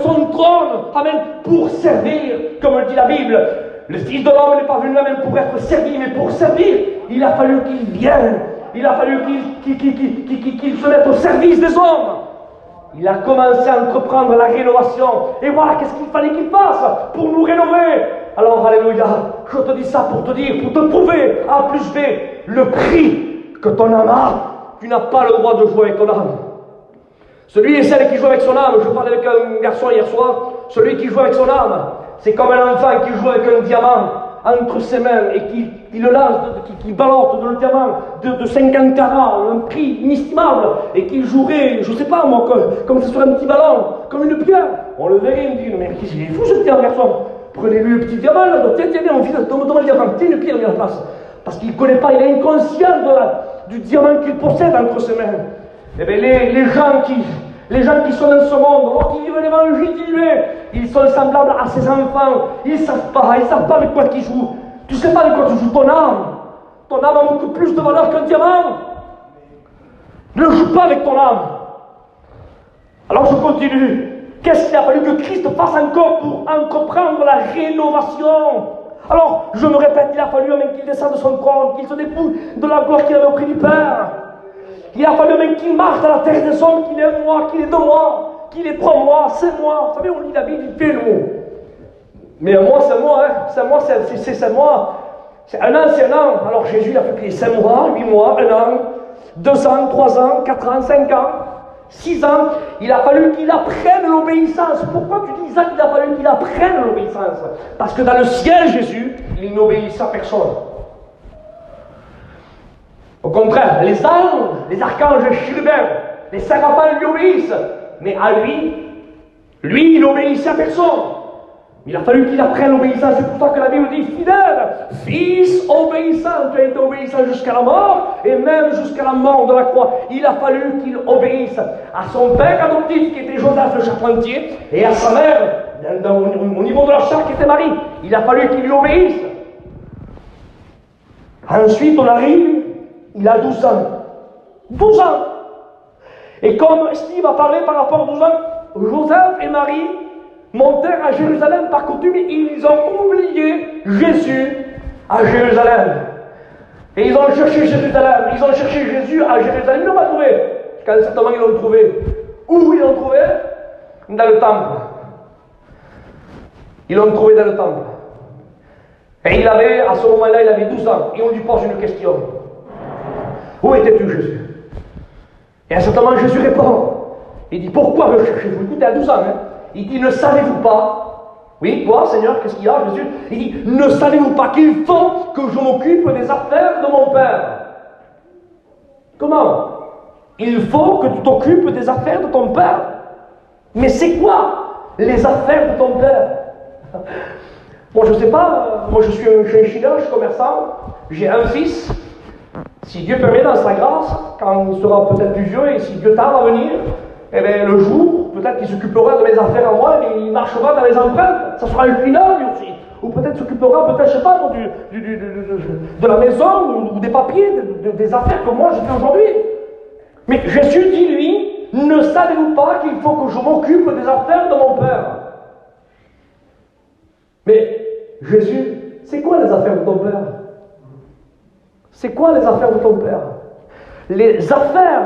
son trône, amen, pour servir, comme le dit la Bible. Le Fils de l'homme n'est pas venu là même pour être servi, mais pour servir. Il a fallu qu'il vienne. Il a fallu qu'il se mette au service des hommes. Il a commencé à entreprendre la rénovation. Et voilà, qu'est-ce qu'il fallait qu'il fasse pour nous rénover? Alors, alléluia, je te dis ça pour te dire, pour te prouver, A plus B, le prix que ton âme a. Tu n'as pas le droit de jouer avec ton âme. Celui et celle qui joue avec son âme, je parlais avec un garçon hier soir, celui qui joue avec son âme, c'est comme un enfant qui joue avec un diamant entre ses mains et qui le lance, qui ballotte le diamant de 50 carats, un prix inestimable, et qui jouerait, je ne sais pas moi, comme sur un petit ballon, comme une pierre. On le verrait, on dit, mais qu'est-ce qu'il est fou ce petit garçon? Prenez-lui le petit diamant, là, tiens, on vise, donne-moi le diamant, tiens une pierre, il en place. Parce qu'il ne connaît pas, il est inconscient du diamant qu'il possède entre ses mains. Eh bien, les gens qui sont dans ce monde, lorsqu'ils vivent l'évangile, ils sont semblables à ces enfants. Ils ne savent pas avec quoi ils jouent. Tu ne sais pas avec quoi tu joues ton âme. Ton âme a beaucoup plus de valeur qu'un diamant. Ne joue pas avec ton âme. Alors je continue. Qu'est-ce qu'il a fallu que Christ fasse encore pour entreprendre la rénovation? Alors, je me répète, il a fallu même qu'il descende de son trône, qu'il se dépouille de la gloire qu'il avait auprès du Père. Il a fallu même qu'il marche dans la terre des hommes, qu'il ait 1 mois, qu'il ait 2 mois, qu'il ait 3 mois, 5 mois. Vous savez, on lit la Bible, il fait le mot. Mais 1 mois, c'est 1 mois, hein. 5 mois, c'est 5 mois. C'est 1 an, c'est 1 an. Alors Jésus, il a fait 5 mois, 8 mois, 1 an, 2 ans, 3 ans, 4 ans, 5 ans, 6 ans. Il a fallu qu'il apprenne l'obéissance. Pourquoi tu dis ça qu'il a fallu qu'il apprenne l'obéissance? Parce que dans le ciel, Jésus, il n'obéissait à personne. Au contraire, les anges, les archanges, les chérubins, les séraphins lui obéissent. Mais à lui, il n'obéissait à personne. Il a fallu qu'il apprenne l'obéissance. C'est pour ça que la Bible dit fidèle, fils obéissant. Tu as été obéissant jusqu'à la mort et même jusqu'à la mort de la croix. Il a fallu qu'il obéisse à son père adoptif qui était Joseph le charpentier et à sa mère au niveau de la chair qui était Marie. Il a fallu qu'il lui obéisse. Ensuite, on arrive, il a 12 ans. 12 ans. Et comme Steve a parlé par rapport à 12 ans, Joseph et Marie montèrent à Jérusalem par coutume, ils ont oublié Jésus à Jérusalem. Et ils ont cherché Jérusalem, ils ont cherché Jésus à Jérusalem, ils ne l'ont pas trouvé. Jusqu'à un certain moment, ils l'ont trouvé. Où ils l'ont trouvé? Dans le temple. Ils l'ont trouvé dans le temple. Et il avait, à ce moment-là, il avait 12 ans. Et on lui pose une question. Où étais-tu, Jésus? Et à un certain moment, Jésus répond. Il dit, pourquoi me cherchez-vous? Écoutez, à 12 ans, hein. Il dit, ne savez-vous pas? Oui, toi, Seigneur, qu'est-ce qu'il y a, Jésus? Il dit, ne savez-vous pas qu'il faut que je m'occupe des affaires de mon Père? Comment? Il faut que tu t'occupes des affaires de ton Père. Mais c'est quoi les affaires de ton Père? Moi, je ne sais pas, moi je suis un chinois, je suis commerçant, j'ai un fils. Si Dieu permet dans sa grâce, quand il sera peut-être plus vieux et si Dieu tarde à venir, eh bien, le jour, peut-être qu'il s'occupera de mes affaires à moi et il marchera dans les empreintes. Ça sera un final lui aussi. Ou peut-être s'occupera, peut-être, je ne sais pas, de la maison ou des papiers, des affaires que moi je fais aujourd'hui. Mais Jésus dit, lui, ne savez-vous pas qu'il faut que je m'occupe des affaires de mon Père? Mais Jésus, c'est quoi les affaires de ton Père? C'est quoi les affaires de ton Père? Les affaires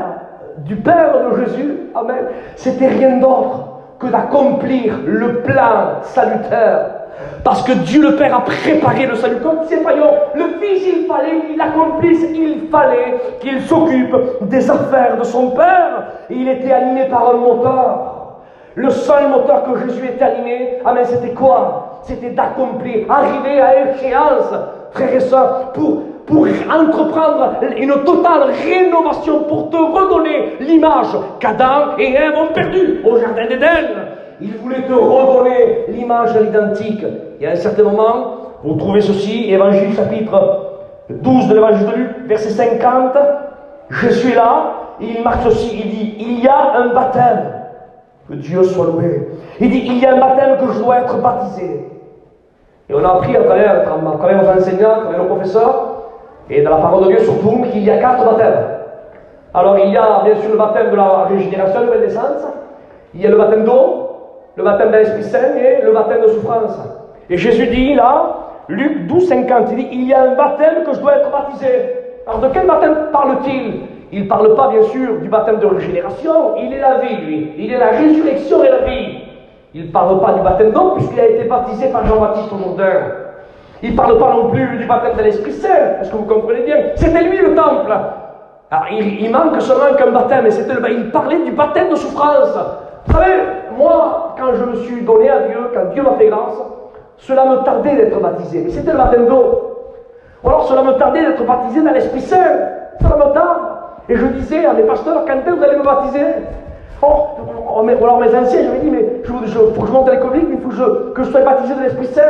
du Père de Jésus, amen, c'était rien d'autre que d'accomplir le plan salutaire. Parce que Dieu le Père a préparé le salut. Comme c'est pas le Fils, il fallait qu'il l'accomplisse, il fallait qu'il s'occupe des affaires de son Père. Et il était animé par un moteur. Le seul moteur que Jésus était animé, amen, c'était quoi? C'était d'accomplir, arriver à échéance, frères et sœurs, pour entreprendre une totale rénovation, pour te redonner l'image qu'Adam et Ève ont perdue au Jardin d'Éden. Il voulait te redonner l'image à l'identique. Et à un certain moment, vous trouvez ceci, Évangile chapitre 12 de l'Évangile de Luc, verset 50, Jésus est là, et il marque ceci, il dit, il y a un baptême. Que Dieu soit loué. Il dit, il y a un baptême que je dois être baptisé. Et on a appris à travers nos enseignants, à travers nos professeurs, et dans la parole de Dieu surtout, qu'il y a 4 baptêmes. Alors il y a bien sûr le baptême de la régénération, de la naissance, il y a le baptême d'eau, le baptême de l'Esprit Saint et le baptême de souffrance. Et Jésus dit là, Luc 12, 50, il dit, il y a un baptême que je dois être baptisé. Alors de quel baptême parle-t-il? Il ne parle pas bien sûr du baptême de régénération, il est la vie lui, il est la résurrection et la vie. Il ne parle pas du baptême d'eau puisqu'il a été baptisé par Jean-Baptiste au Jourdain. Il ne parle pas non plus du baptême de l'Esprit Saint, est-ce que vous comprenez bien? C'était lui le temple. Alors, il manque seulement qu'un baptême, et il parlait du baptême de souffrance. Vous savez, moi, quand je me suis donné à Dieu, quand Dieu m'a fait grâce, cela me tardait d'être baptisé, mais c'était le baptême d'eau. Ou alors cela me tardait d'être baptisé dans l'Esprit Saint, cela me tarde. Et je disais à mes pasteurs, quand est-ce que vous allez me baptiser? Alors mes anciens, j'avais dit, mais il faut que je monte à l'école, mais il faut que je sois baptisé de l'Esprit Saint.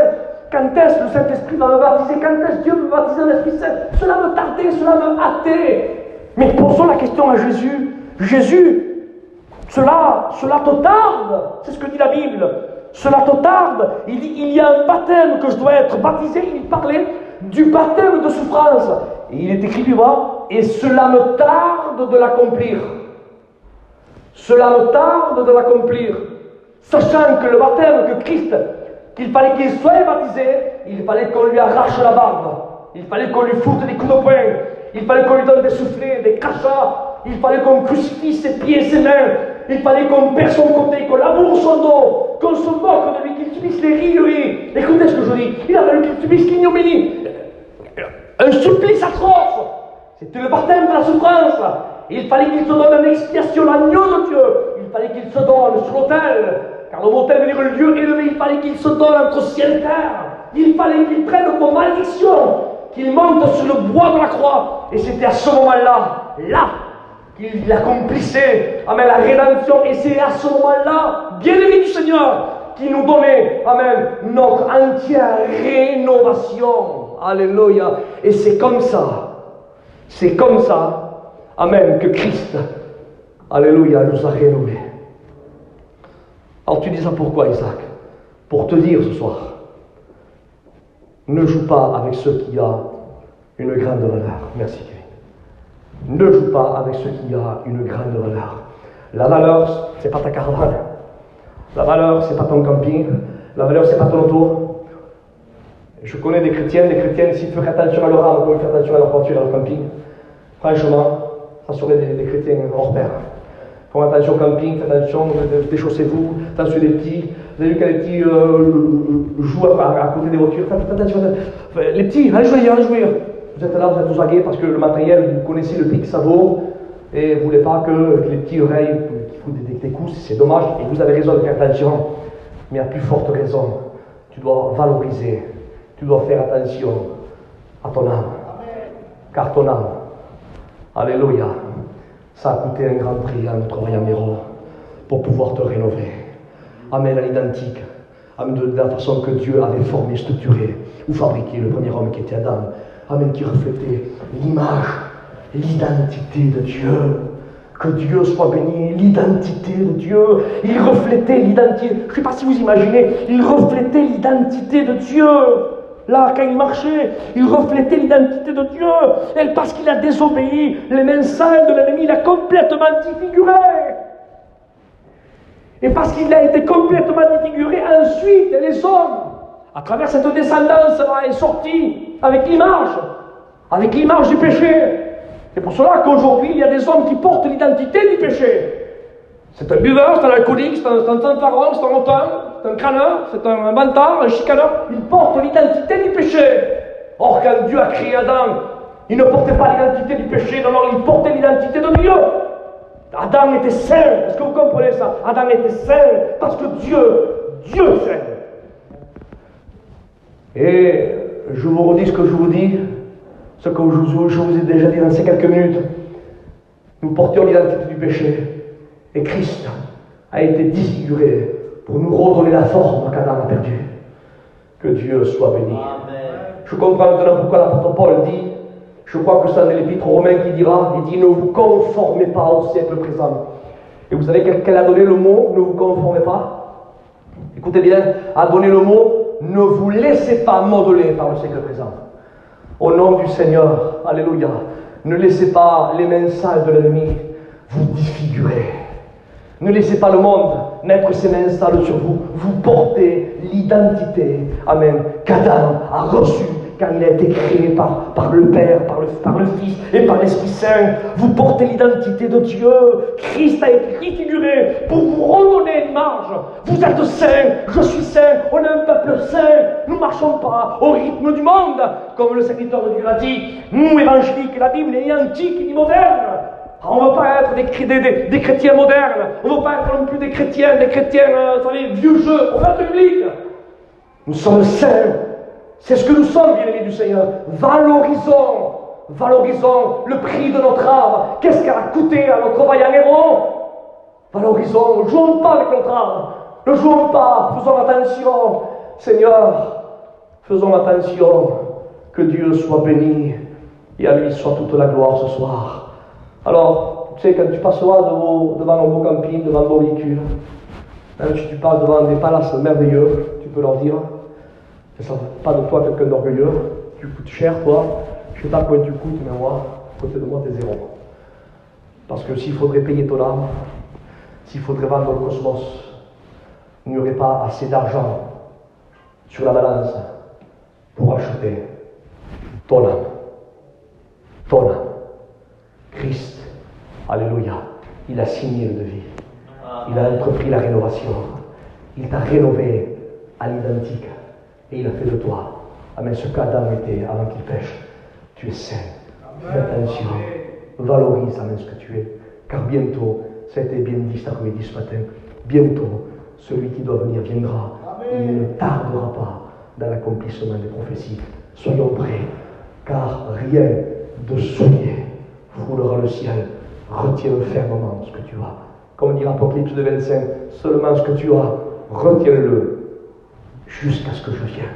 Quand est-ce que le Saint-Esprit va me baptiser? Quand est-ce que Dieu va me baptiser dans l'Esprit Saint? Cela me tardait, cela me hâtait. Mais posons la question à Jésus. Jésus, cela te tarde. C'est ce que dit la Bible. Cela te tarde. Il dit, il y a un baptême que je dois être baptisé. Il parlait du baptême de souffrance. Et il est écrit du bas, et cela me tarde de l'accomplir. Cela me tarde de l'accomplir. Sachant que le baptême que Christ, qu'il fallait qu'il soit baptisé, il fallait qu'on lui arrache la barbe. Il fallait qu'on lui foute des coups de poing. Il fallait qu'on lui donne des soufflets, des crachats. Il fallait qu'on crucifie ses pieds et ses mains. Il fallait qu'on perd son côté, qu'on laboure son dos, qu'on se moque de lui, qu'il subisse les rilleries. Écoutez ce que je dis. Il a fallu qu'il subisse l'ignominie. Un supplice atroce. C'était le baptême de la souffrance. Il fallait qu'il se donne une expiation, l'agneau de Dieu. Il fallait qu'il se donne sur l'autel. Car le autel veut dire le lieu élevé. Il fallait qu'il se donne entre ciel et terre. Il fallait qu'il prenne nos malédictions, qu'il monte sur le bois de la croix. Et c'était à ce moment-là, qu'il accomplissait, amen, la rédemption. Et c'est à ce moment-là, bien-aimé du Seigneur, qu'il nous donnait, amen, notre entière rénovation. Alléluia. Et c'est comme ça, amen, que Christ, alléluia, nous a rénovés. Alors tu dis ça pourquoi, Isaac? Pour te dire ce soir, ne joue pas avec ce qui a une grande valeur. Merci Kevin. Ne joue pas avec ce qui a une grande valeur. La valeur, c'est pas ta caravane. La valeur, c'est pas ton camping. La valeur, c'est pas ton auto. Je connais des chrétiennes, s'ils feraient attention à leur âme, comme ils font attention à leur voiture, à leur camping. Franchement, ça serait des chrétiens hors pair. Faites attention au camping, faites attention, déchaussez-vous, attention les petits. Vous avez vu quand les petits jouent à côté des voitures, faites attention. Les petits, allez jouer. Vous êtes là, vous êtes tous agués parce que le matériel, vous connaissez le prix que ça vaut et vous ne voulez pas que les petits oreilles qui foutent des coups, c'est dommage et vous avez raison de faire attention. Mais à plus forte raison, tu dois valoriser, tu dois faire attention à ton âme. Car ton âme, alléluia, ça a coûté un grand prix à notre royaume héros pour pouvoir te rénover. Amen à l'identique, amen de la façon que Dieu avait formé, structuré ou fabriqué le premier homme qui était Adam. Amen, qui reflétait l'image, l'identité de Dieu. Que Dieu soit béni, l'identité de Dieu. Il reflétait l'identité, je ne sais pas si vous imaginez, il reflétait l'identité de Dieu. Là, quand il marchait, il reflétait l'identité de Dieu. Et parce qu'il a désobéi, les mains sales de l'ennemi, il a complètement défiguré. Et parce qu'il a été complètement défiguré, ensuite, les hommes, à travers cette descendance, est sorti avec l'image du péché. C'est pour cela qu'aujourd'hui, il y a des hommes qui portent l'identité du péché. C'est un buveur, c'est un alcoolique, c'est un fanfaron, c'est un auteur, c'est un crâneur, c'est un bantard, un chicaneur. Il porte l'identité du péché. Or, quand Dieu a créé Adam, il ne portait pas l'identité du péché, non, il portait l'identité de Dieu. Adam était saint. Est-ce que vous comprenez ça? Adam était saint parce que Dieu est saint. Et je vous redis ce que je vous dis, ce que je vous ai déjà dit dans ces quelques minutes. Nous portions l'identité du péché. Et Christ a été disfiguré pour nous redonner la forme qu'Adam a perdue. Que Dieu soit béni. Amen. Je comprends maintenant pourquoi l'apôtre Paul dit, je crois que c'est dans l'épître aux Romains qui dira, il dit, ne vous conformez pas au siècle présent. Et vous savez quel a donné le mot, ne vous conformez pas? Écoutez bien, a donné le mot, ne vous laissez pas modeler par le siècle présent. Au nom du Seigneur, alléluia, ne laissez pas les mains sales de l'ennemi vous défigurer. Ne laissez pas le monde mettre ses mains sales sur vous. Vous portez l'identité, amen, qu'Adam a reçue quand il a été créé par le Père, par le Fils et par l'Esprit Saint. Vous portez l'identité de Dieu. Christ a été défiguré pour vous redonner une marge. Vous êtes saints, je suis saint, on est un peuple saint. Nous ne marchons pas au rythme du monde, comme le serviteur de Dieu l'a dit. Nous, évangéliques, la Bible est ni antique ni moderne. On ne veut pas être des chrétiens modernes. On ne veut pas être non plus des chrétiens, vous savez, vieux jeux. On veut être biblique. Nous sommes saints. C'est ce que nous sommes, bien-aimés du Seigneur. Valorisons le prix de notre âme. Qu'est-ce qu'elle a coûté à notre vaillant héros? Valorisons. Ne jouons pas avec notre âme. Ne jouons pas. Faisons attention. Seigneur, faisons attention. Que Dieu soit béni. Et à lui soit toute la gloire ce soir. Alors, tu sais, quand tu passeras devant nos beaux campings, devant nos véhicules, même si tu passes devant des palaces merveilleux, tu peux leur dire, ça ne fait pas de toi quelqu'un d'orgueilleux, tu coûtes cher, toi, je ne sais pas combien tu coûtes, mais moi, à côté de moi, t'es zéro. Parce que s'il faudrait payer ton âme, s'il faudrait vendre le cosmos, il n'y aurait pas assez d'argent sur la balance pour acheter ton âme. Ton âme. Christ, alléluia, il a signé le devis. Il a entrepris la rénovation. Il t'a rénové à l'identique. Et il a fait de toi, amen, ce qu'Adam était avant qu'il pêche. Tu es saint. Fais attention. Valorise, amen, ce que tu es. Car bientôt, ça a été bien dit cet après-midi, ce matin, bientôt, celui qui doit venir viendra. Il ne tardera pas dans l'accomplissement des prophéties. Soyons prêts, car rien de souillé foulera le ciel. Retiens fermement ce que tu as. Comme dit l'Apocalypse de 25, seulement ce que tu as, retiens-le jusqu'à ce que je vienne.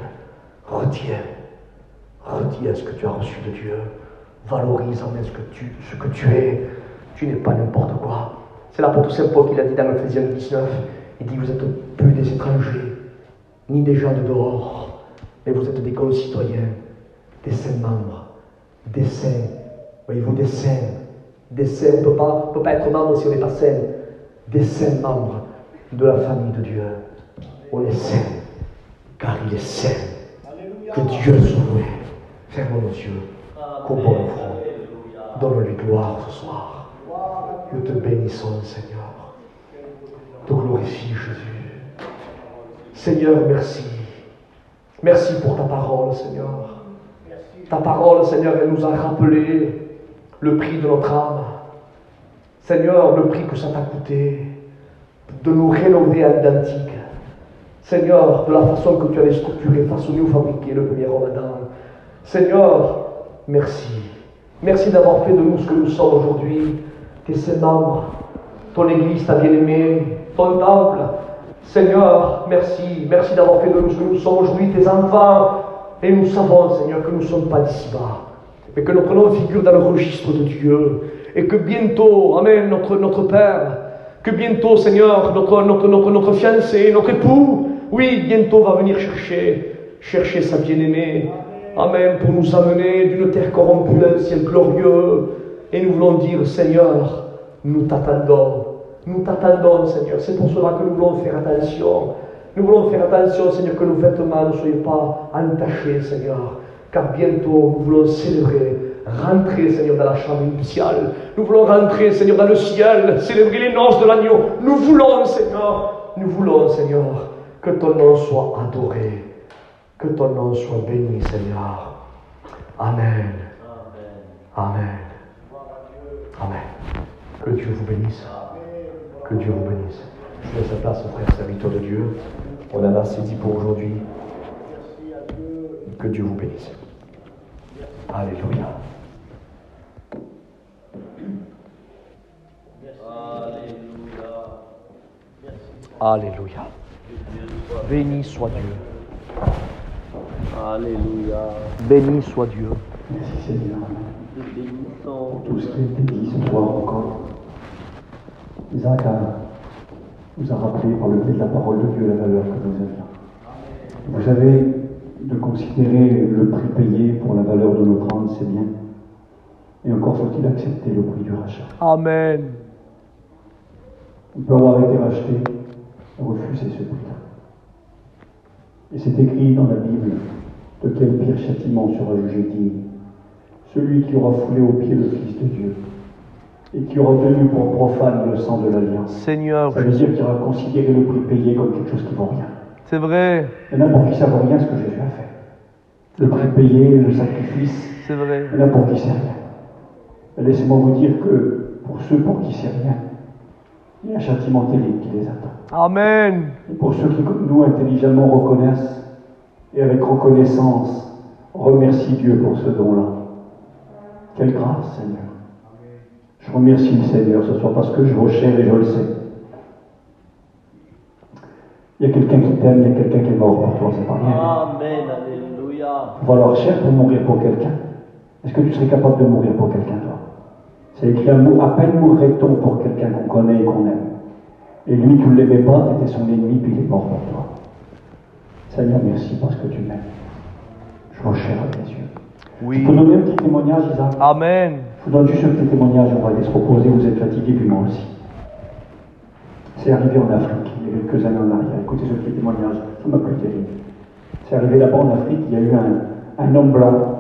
Retiens ce que tu as reçu de Dieu. Valorise en ce que tu es. Tu n'es pas n'importe quoi. C'est l'apôtre Saint Paul qui l'a dit dans Ephésiens 19. Il dit, vous êtes plus des étrangers, ni des gens de dehors, mais vous êtes des concitoyens, des saints membres, des saints. Voyez-vous, des saints. Des saints, on ne peut pas être membre si on n'est pas saint. Des saints membres de la famille de Dieu. On est saints, car il est saint. Que Dieu soit loué. Fermons nos yeux. Courbons nos fronts. Donne-lui gloire ce soir. Nous te bénissons, Seigneur. Te glorifie, Jésus. Seigneur, merci. Merci pour ta parole, Seigneur. Ta parole, Seigneur, elle nous a rappelé le prix de notre âme. Seigneur, le prix que ça t'a coûté de nous rénover à l'identique. Seigneur, de la façon que tu avais structuré, façonné ou fabriqué le premier homme Adam. Seigneur, merci. Merci d'avoir fait de nous ce que nous sommes aujourd'hui. Tes saints membres, ton Église, ta bien-aimée, ton temple. Seigneur, merci. Merci d'avoir fait de nous ce que nous sommes aujourd'hui, tes enfants. Et nous savons, Seigneur, que nous ne sommes pas d'ici-bas, mais que notre nom figure dans le registre de Dieu. Et que bientôt, Amen, notre Père, que bientôt, Seigneur, notre fiancé, notre époux, oui, bientôt va venir chercher sa bien-aimée. Amen, pour nous amener d'une terre corrompue à un ciel glorieux. Et nous voulons dire, Seigneur, nous t'attendons. Nous t'attendons, Seigneur. C'est pour cela que nous voulons faire attention. Nous voulons faire attention, Seigneur, que nos vêtements ne soient pas entachés, Seigneur. Car bientôt, nous voulons célébrer, rentrer, Seigneur, dans la chambre nuptiale. Nous voulons rentrer, Seigneur, dans le ciel, célébrer les noces de l'agneau. Nous voulons, Seigneur, que ton nom soit adoré. Que ton nom soit béni, Seigneur. Amen. Amen. Amen. Que Dieu vous bénisse. Que Dieu vous bénisse. Je laisse la place aux frères serviteurs de Dieu. On en a assez dit pour aujourd'hui. Que Dieu vous bénisse. Alléluia. Alléluia. Béni soit Dieu. Alléluia. Béni soit Dieu. Merci Seigneur. Nous bénissons Pour tout ce qui a été dit ce soir encore. Isaac nous a rappelé par le biais de la parole de Dieu la valeur que nous avions. Vous savez, de considérer le prix payé pour la valeur de notre âme, c'est bien. Et encore faut-il accepter le prix du rachat. Amen. On peut avoir été racheté et refuser ce prix-là. Et c'est écrit dans la Bible de quel pire châtiment sera jugé digne. Celui qui aura foulé aux pieds le Fils de Dieu et qui aura tenu pour profane le sang de l'Alliance. Seigneur, ça veut dire qu'il aura considéré le prix payé comme quelque chose qui ne vaut rien. c'est vrai. Il y en a pour qui ça ne vaut rien ce que Jésus a fait. Le prix payé, le sacrifice, C'est vrai. il y en a pour qui c'est rien. Mais laissez-moi vous dire que pour ceux pour qui c'est rien, il y a un châtiment terrible qui les attend. Amen. Et pour ceux qui, comme nous, intelligemment reconnaissent et avec reconnaissance remercient Dieu pour ce don-là. Quelle grâce, Seigneur. Je remercie le Seigneur ce soir parce que je vous cher et je le sais. Il y a quelqu'un qui t'aime, il y a quelqu'un qui est mort pour toi, c'est pas rien. Amen, alléluia. Il va falloir cher pour mourir pour quelqu'un. Est-ce que tu serais capable de mourir pour quelqu'un, toi? C'est écrit un mot, à peine mourrait-on pour quelqu'un qu'on connaît et qu'on aime. Et lui, tu ne l'aimais pas, tu étais son ennemi, puis il est mort pour toi. Seigneur, merci parce que tu m'aimes. Je vous cher à tes yeux. Oui. Tu peux donner un petit témoignage, Isaac? Amen. Je vous donne juste un petit témoignage, on va aller se reposer, vous êtes fatigués, puis moi aussi. C'est arrivé en Afrique, il y a quelques années en arrière. Écoutez ce petit témoignage, ça m'a plu terrible. C'est arrivé là-bas en Afrique, il y a eu un homme blanc,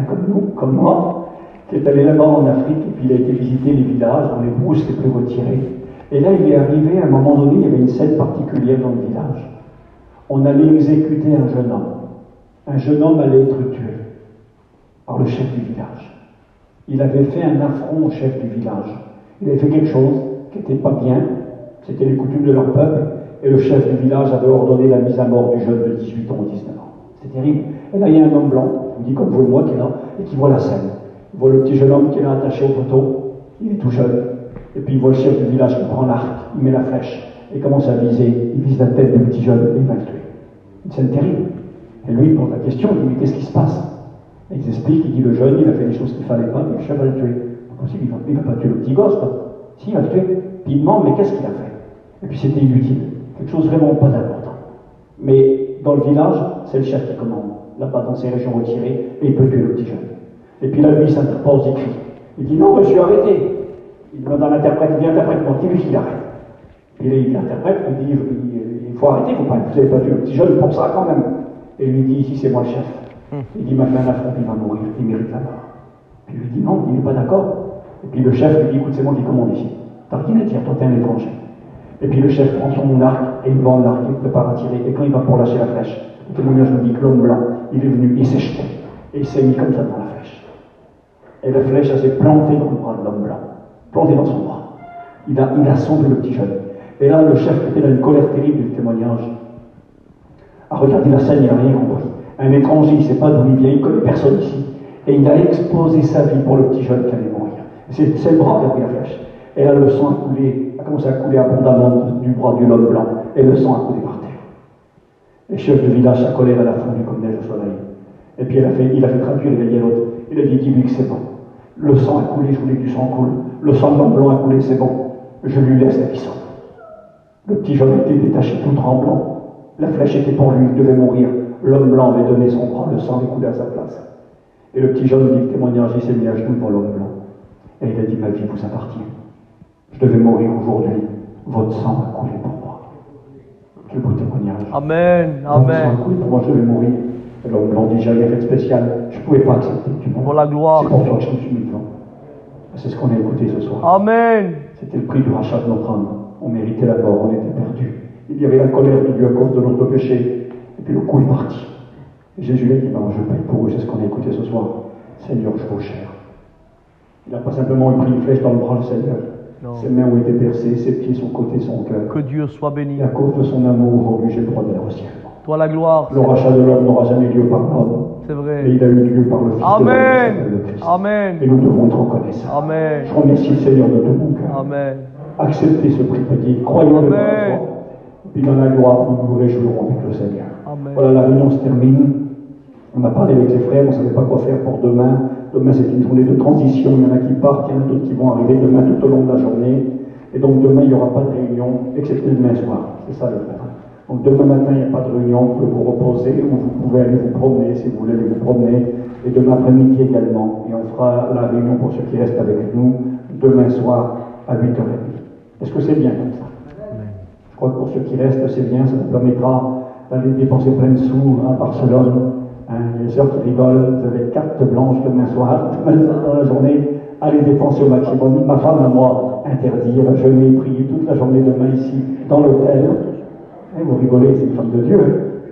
comme nous, comme moi, qui est allé là-bas en Afrique, et puis il a été visiter les villages dont les brousse les plus retirées. Et là, il est arrivé, à un moment donné, il y avait une scène particulière dans le village. On allait exécuter un jeune homme. Un jeune homme allait être tué par le chef du village. Il avait fait un affront au chef du village. Il avait fait quelque chose qui n'était pas bien, c'était les coutumes de leur peuple, et le chef du village avait ordonné la mise à mort du jeune de 18 ans ou 19 ans. C'était terrible. Et là, il y a un homme blanc, je vous dis comme vous et moi, qui est là, et qui voit la scène. Il voit le petit jeune homme qui est là attaché au poteau, il est tout jeune, et puis il voit le chef du village qui prend l'arc, il met la flèche, et commence à viser, il vise la tête du petit jeune, et il va le tuer. Une scène terrible. Et lui, il pose la question, il dit, mais qu'est-ce qui se passe? Et il explique, il dit, le jeune, il a fait des choses qu'il ne fallait pas, mais le chef va le tuer. Impossible, il ne va pas tuer le petit gosse, quoi. Si, il va le tuer. Puis il demande, mais qu'est-ce qu'il a fait? Et puis c'était inutile, quelque chose vraiment pas important. Mais dans le village, c'est le chef qui commande, là-bas dans ces régions retirées, et il peut tuer le petit jeune. Et puis là, lui, il s'interpose, il crie. Il dit, non, monsieur, arrêtez. Il demande à l'interprète, il dit, interprète-moi, dis-lui qu'il arrête. Puis là, l'interprète lui dit, il faut arrêter, vous n'avez pas tué le petit jeune pour ça quand même. Et lui dit, ici, c'est moi le chef. Il dit, maintenant, un affront, il va mourir, il mérite la mort. Puis il lui dit, non, il n'est pas d'accord. Et puis le chef lui dit, écoute, c'est moi qui commande ici. T'as rien à dire, toi, t'es un étranger. Et puis le chef prend son arc et il va en arc, il prépare à tirer. Et quand il va pour lâcher la flèche, le témoignage nous dit que l'homme blanc, il est venu, il s'est jeté. Et il s'est mis comme ça dans la flèche. Et la flèche, elle s'est plantée dans le bras de l'homme blanc. Plantée dans son bras. Il a sauvé le petit jeune. Et là, le chef, qui était dans une colère terrible du témoignage, a regardé la scène, il n'a rien compris. Un étranger, il ne sait pas d'où il vient, il ne connaît personne ici. Et il a exposé sa vie pour le petit jeune qui allait mourir. C'est le bras qui a pris la flèche. Et là, le sang a commencé à couler abondamment du bras de l'homme blanc. Et le sang a coulé par terre. Le chef de village, sa colère, elle a fondu comme neige au soleil. Et puis il a fait traduire, il a dit à l'autre, il a dit, dis-lui que c'est bon. Le sang a coulé, je voulais que du sang coule. Le sang de l'homme blanc a coulé, c'est bon. Je lui laisse la vie sauve. Le petit jeune était détaché tout tremblant. La flèche était pour lui, il devait mourir. L'homme blanc avait donné son bras, le sang avait coulé à sa place. Et le petit jeune dit le témoignage, il s'est mis à genoux devant l'homme blanc. Et il a dit, ma vie vous appartient. Je devais mourir aujourd'hui. Votre sang a coulé pour moi. Quel beau témoignage. Amen. Votre sang Amen. a coulé pour moi, je devais mourir. Et l'homme blanc dit, j'avais fait spécial. Je ne pouvais pas accepter que tu meurs. Pour la gloire. C'est pour ça que je me suis mis devant. C'est ce qu'on a écouté ce soir. Amen. C'était le prix du rachat de notre âme. On méritait la mort, on était perdus. Il y avait la colère de Dieu à cause de notre péché. Et puis le coup est parti. Et Jésus a dit, je paye pour eux, c'est ce qu'on a écouté ce soir. Seigneur, je vaux cher. Il n'a pas simplement pris une flèche dans le bras, le Seigneur. Non. Ses mains ont été percées, ses pieds, son côté, son cœur. Que Dieu soit béni. Et à cause de son amour, aujourd'hui, j'ai le droit d'aller au ciel. Toi la gloire. Le rachat de l'homme n'aura jamais lieu par l'homme. C'est Mais vrai. il a eu lieu par le Fils de l'homme, qui Amen. s'appelle le Christ. Amen. Et nous devons être reconnaissants. Amen. Je remercie le Seigneur de tout mon cœur. Amen. Acceptez ce prix petit, croyons-le. Amen. Et puis dans la gloire, nous nous réjouirons avec le Seigneur. Amen. Voilà, la réunion se termine. On a parlé avec les frères, on ne savait pas quoi faire pour demain. Demain, c'est une journée de transition. Il y en a qui partent, il y en a d'autres qui vont arriver demain tout au long de la journée. Et donc demain, il n'y aura pas de réunion, excepté demain soir. C'est ça le frère. Donc demain matin, il n'y a pas de réunion. Vous pouvez vous reposer ou vous pouvez aller vous promener si vous voulez aller vous promener. Et demain après-midi également. Et on fera la réunion pour ceux qui restent avec nous demain soir à 8h30. Est-ce que c'est bien comme ça? Je crois que pour ceux qui restent, c'est bien. Ça nous permettra d'aller dépenser plein de sous à Barcelone. Les sœurs qui rigolent, vous avez carte blanche demain soir, demain dans la journée, allez dépenser au maximum. Ma femme à moi interdit, elle va jeûner, prier toute la journée demain ici, dans l'hôtel. Vous rigolez, c'est une femme de Dieu.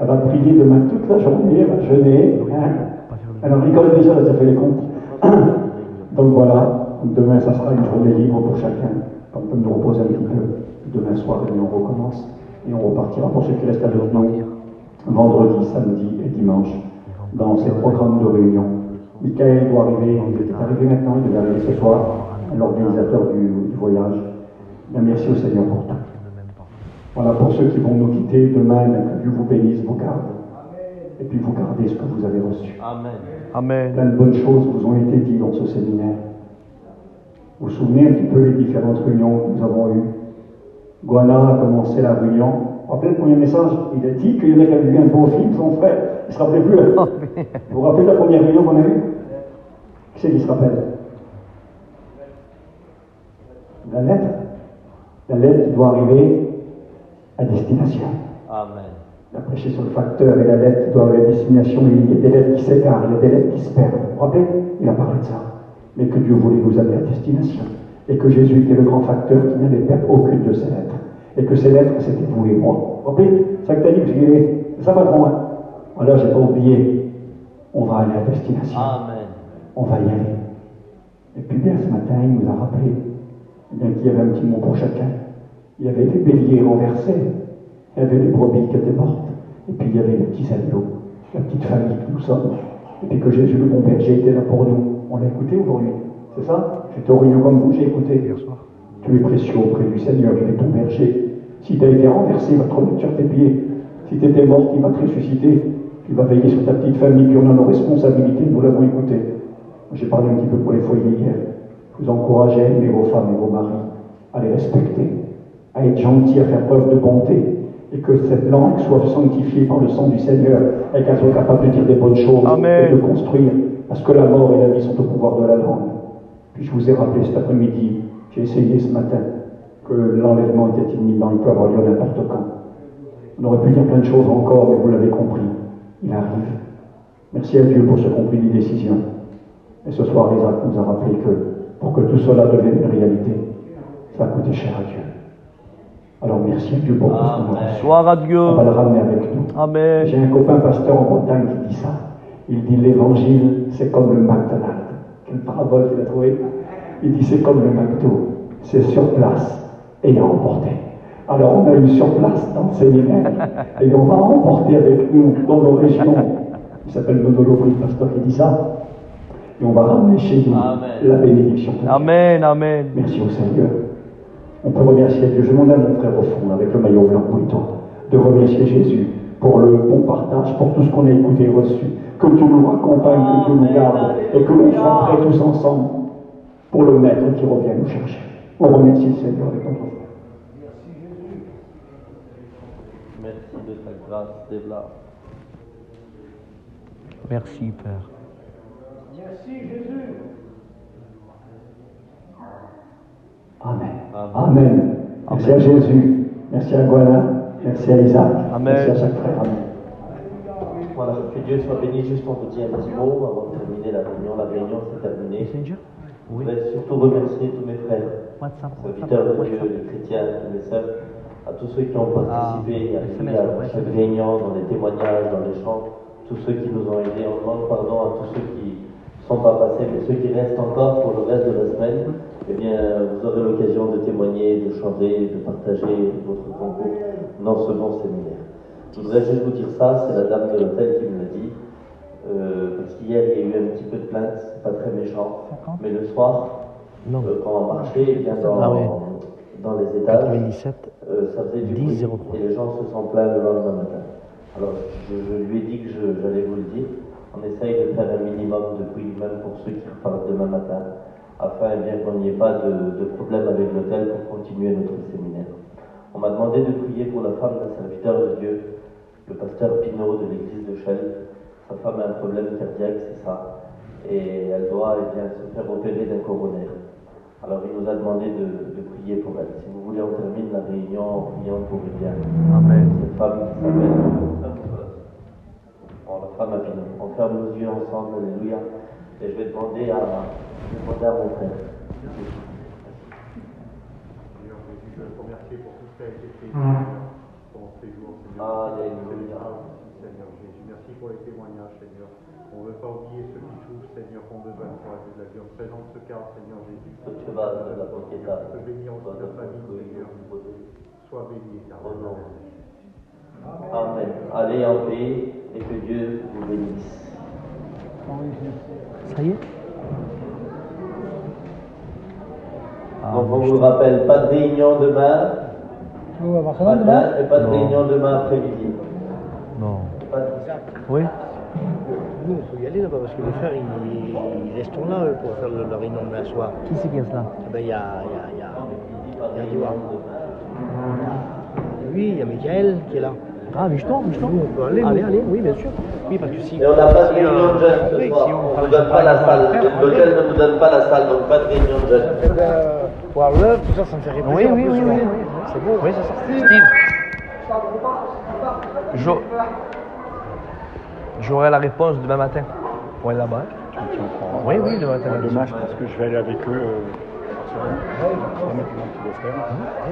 Elle va prier demain toute la journée, elle va jeûner. Elle en rigole déjà, elle a déjà fait les comptes. Donc voilà, demain ça sera une journée libre pour chacun. On peut nous reposer un petit peu. Demain soir, et on recommence. Et on repartira pour ceux qui restent avec nous vendredi, samedi et dimanche dans ces programmes de réunion. Michael doit arriver, il est arrivé maintenant, il devait arriver ce soir, l'organisateur du voyage. Bien, merci au Seigneur pour tout. Voilà, pour ceux qui vont nous quitter demain, que Dieu vous bénisse, vous garde. Et puis vous gardez ce que vous avez reçu. Amen. Amen. Plein de bonnes choses vous ont été dites dans ce séminaire. Vous vous souvenez un petit peu les différentes réunions que nous avons eues. Guana a commencé la réunion. Vous vous rappelez le premier message? Il a dit qu'il y en a qui avaient vu un beau film, son frère. Il ne se rappelait plus. Vous vous rappelez de la première réunion qu'on a eue? Qui c'est qui se rappelle? La lettre. La lettre qui doit arriver à destination. Amen. Il a prêché sur le facteur et la lettre qui doit arriver à destination. Il y a des lettres qui s'égarent, il y a des lettres qui se perdent. Vous vous rappelez? Il a parlé de ça. Mais que Dieu voulait nous amener à destination. Et que Jésus était le grand facteur qui n'allait perdre aucune de ses lettres. Et que ces lettres, c'était vous et moi. Vous vous rappelez? C'est ça que tu as dit, c'est ça patron, hein? Voilà, j'ai pas oublié. On va aller à destination. Amen. On va y aller. Et puis bien ce matin, il nous a rappelé qu'il y avait un petit mot pour chacun. Il y avait des béliers renversés. Il y avait des brebis qui étaient mortes. Et puis il y avait les petits agneaux, la petite famille que nous sommes. Et puis que Jésus, le bon berger, était là pour nous. On l'a écouté aujourd'hui. C'est ça? J'étais au réunion comme vous, j'ai écouté. Hier soir. Tu es précieux auprès du Seigneur, il est ton berger. Si tu as été renversé, il va te remettre sur tes pieds. Si tu étais mort, il va te ressusciter. Il va veiller sur ta petite famille, puis on a nos responsabilités, nous l'avons écouté. J'ai parlé un petit peu pour les foyers hier. Je vous encourage à aimer vos femmes et vos maris, à les respecter, à être gentils, à faire preuve de bonté, et que cette langue soit sanctifiée par le sang du Seigneur et qu'elle soit capable de dire des bonnes choses Amen. et de construire, parce que la mort et la vie sont au pouvoir de la langue. Puis je vous ai rappelé cet après-midi, j'ai essayé ce matin, que l'enlèvement était imminent, il peut avoir lieu n'importe quand. On aurait pu dire plein de choses encore, mais vous l'avez compris, il arrive. Merci à Dieu pour ce qu'on prit des décisions. Et ce soir, Isaac nous a rappelé que pour que tout cela devienne une réalité, ça a coûté cher à Dieu. Alors merci à Dieu pour tout ce qu'on a reçu. Gloire à Dieu. On va le ramener avec nous. Amen. J'ai un copain pasteur en Bretagne qui dit ça. Il dit l'évangile, c'est comme le McDonald's. Quelle parabole qu'il a trouvé. Il dit c'est comme le McDo. C'est sur place et à emporter. Alors on a eu sur place dans le séminaire et on va emporter avec nous dans nos régions. Il s'appelle Monologue, le pasteur qui dit ça. Et on va ramener chez nous la bénédiction. Amen, amen. Merci au Seigneur. On peut remercier Dieu. Je demande à mon frère au fond, avec le maillot blanc plutôt, de remercier Jésus pour le bon partage, pour tout ce qu'on a écouté et reçu. Que Dieu nous accompagne, que Dieu nous garde, et que l'on soit prêts tous ensemble pour le Maître qui revient nous chercher. On remercie le Seigneur avec notre frère. Merci de ta grâce, d'être là. Merci, Père. Merci Jésus. Amen. Amen. Merci à Jésus. Merci à Guana. Merci à Isaac. Amen. Merci à chaque frère. Amen. Voilà, que Dieu soit béni. Juste on vous dit un petit mot avant de terminer la réunion. La réunion s'est terminée. Je voudrais surtout remercier tous mes frères, serviteurs de Dieu, les chrétiens, tous mes sœurs, à tous ceux qui ont participé à chaque réunion, dans les témoignages, dans les chants, tous ceux qui nous ont aidés. On demande pardon à tous ceux qui ne sont pas passés, mais ceux qui restent encore pour le reste de la semaine. Eh bien, vous aurez l'occasion de témoigner, de chanter, de partager votre concours dans ce bon séminaire. Je voudrais juste vous dire ça, c'est la dame de l'hôtel qui me l'a dit, parce qu'hier il y a eu un petit peu de plainte, c'est pas très méchant, mais le soir, quand on marchait, eh bien dans les étages, ça faisait du bruit et les gens se sont plaints le lendemain matin. Alors je lui ai dit que j'allais vous le dire, on essaye de faire un minimum de bruit, même pour ceux qui repartent demain matin, afin bien qu'on n'y ait pas de problème avec l'hôtel pour continuer notre séminaire. On m'a demandé de prier pour la femme d'un serviteur de Dieu, le pasteur Pinault de l'église de Chelles. Sa femme a un problème cardiaque, c'est ça, et elle doit se faire opérer d'un coronaire. Alors il nous a demandé de prier pour elle. Si vous voulez, on termine la réunion en priant pour Amen. cette femme qui s'appelle la femme à Pinault. On ferme nos yeux ensemble, alléluia, et je vais demander à mon frère. Seigneur Jésus, je veux te remercier pour tout ce qui a été fait pendant ces jours, Seigneur. Alléluia. Seigneur Jésus, merci pour les témoignages, Seigneur. On ne veut pas oublier ceux qui souffrent, Seigneur, qui ont besoin de toi, de la vie. On te présente ce cas, Seigneur Jésus. Tu vas de la propriété. Je te bénis en toute la famille, Seigneur. Sois béni, éternel. Amen. Allez en paix et que Dieu vous bénisse. Ça y est? Donc on vous rappelle, pas de réunion demain. Matin et pas de réunion demain après-midi. Non. Pas de... Oui? Nous, il faut y aller là-bas parce que les frères, ils restent là eux, pour faire leur réunion demain soir. Qui c'est qui est là? Ben, il y a Diwar. Lui, il y a Michael qui est là. Ah, Michton. Nous, on peut aller. Allez, oui, bien sûr. Oui, parce que si. Et on n'a pas de réunion de jeunes ce soir. On ne nous donne pas la salle. L'hôtel ne nous donne pas la salle, donc pas de réunion de jeunes. Voir l'œuvre, tout ça, ça me fait réfléchir. Oui. C'est beau. Oui, c'est ça. Steve. J'aurai la réponse demain matin pour aller là-bas. Tu me tiens au courant. Oui, demain matin. Demain, je pense que je vais aller avec eux. Je vais mettre mon petit beau-frère.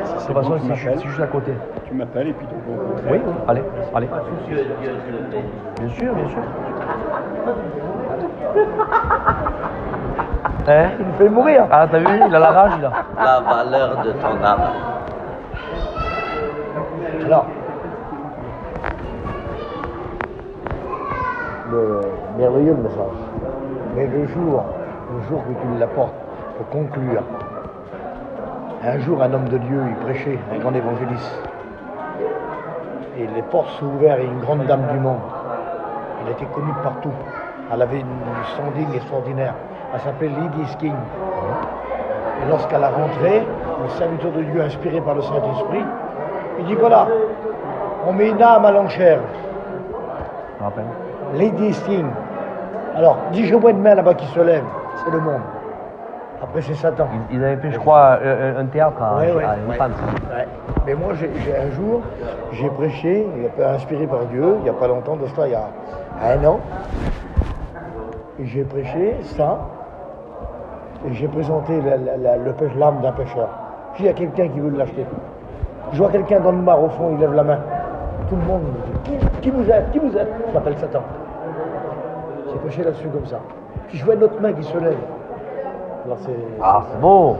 De toute façon, c'est juste à côté. Tu m'appelles et puis tu peux rencontrer. Oui, allez. Dieu te plaît. Bien sûr. Hein? Il nous fait mourir. Ah, t'as vu, il a la rage, là. La valeur de ton âme. Alors, le merveilleux message. Mais le jour que tu l'apportes pour conclure, un jour un homme de Dieu, il prêchait, un grand évangéliste. Et les portes sont ouvertes et une grande dame du monde. Elle était connue partout. Elle avait une standing extraordinaire. Elle s'appelait Lady King. Et lorsqu'elle a rentré, le serviteur de Dieu inspiré par le Saint-Esprit, il dit voilà, On met une âme à l'enchère. Je me rappelle. Lady Hastings. Alors, 10 jours de main là-bas qui se lève, c'est le monde. Après, c'est Satan. Ils avaient fait, je crois, un théâtre à Ouais. France. Ouais. Mais moi, un jour, j'ai prêché, inspiré par Dieu, il n'y a pas longtemps, de cela, il y a 1 an. Et j'ai prêché ça, et j'ai présenté l'âme d'un pécheur. Puis il y a quelqu'un qui veut l'acheter. Je vois quelqu'un dans le mar au fond, il lève la main. Tout le monde me dit, qui vous êtes? Qui vous êtes? Je m'appelle Satan. J'ai prêché là-dessus comme ça. Puis je vois une autre main qui se lève. Alors Ah, c'est beau.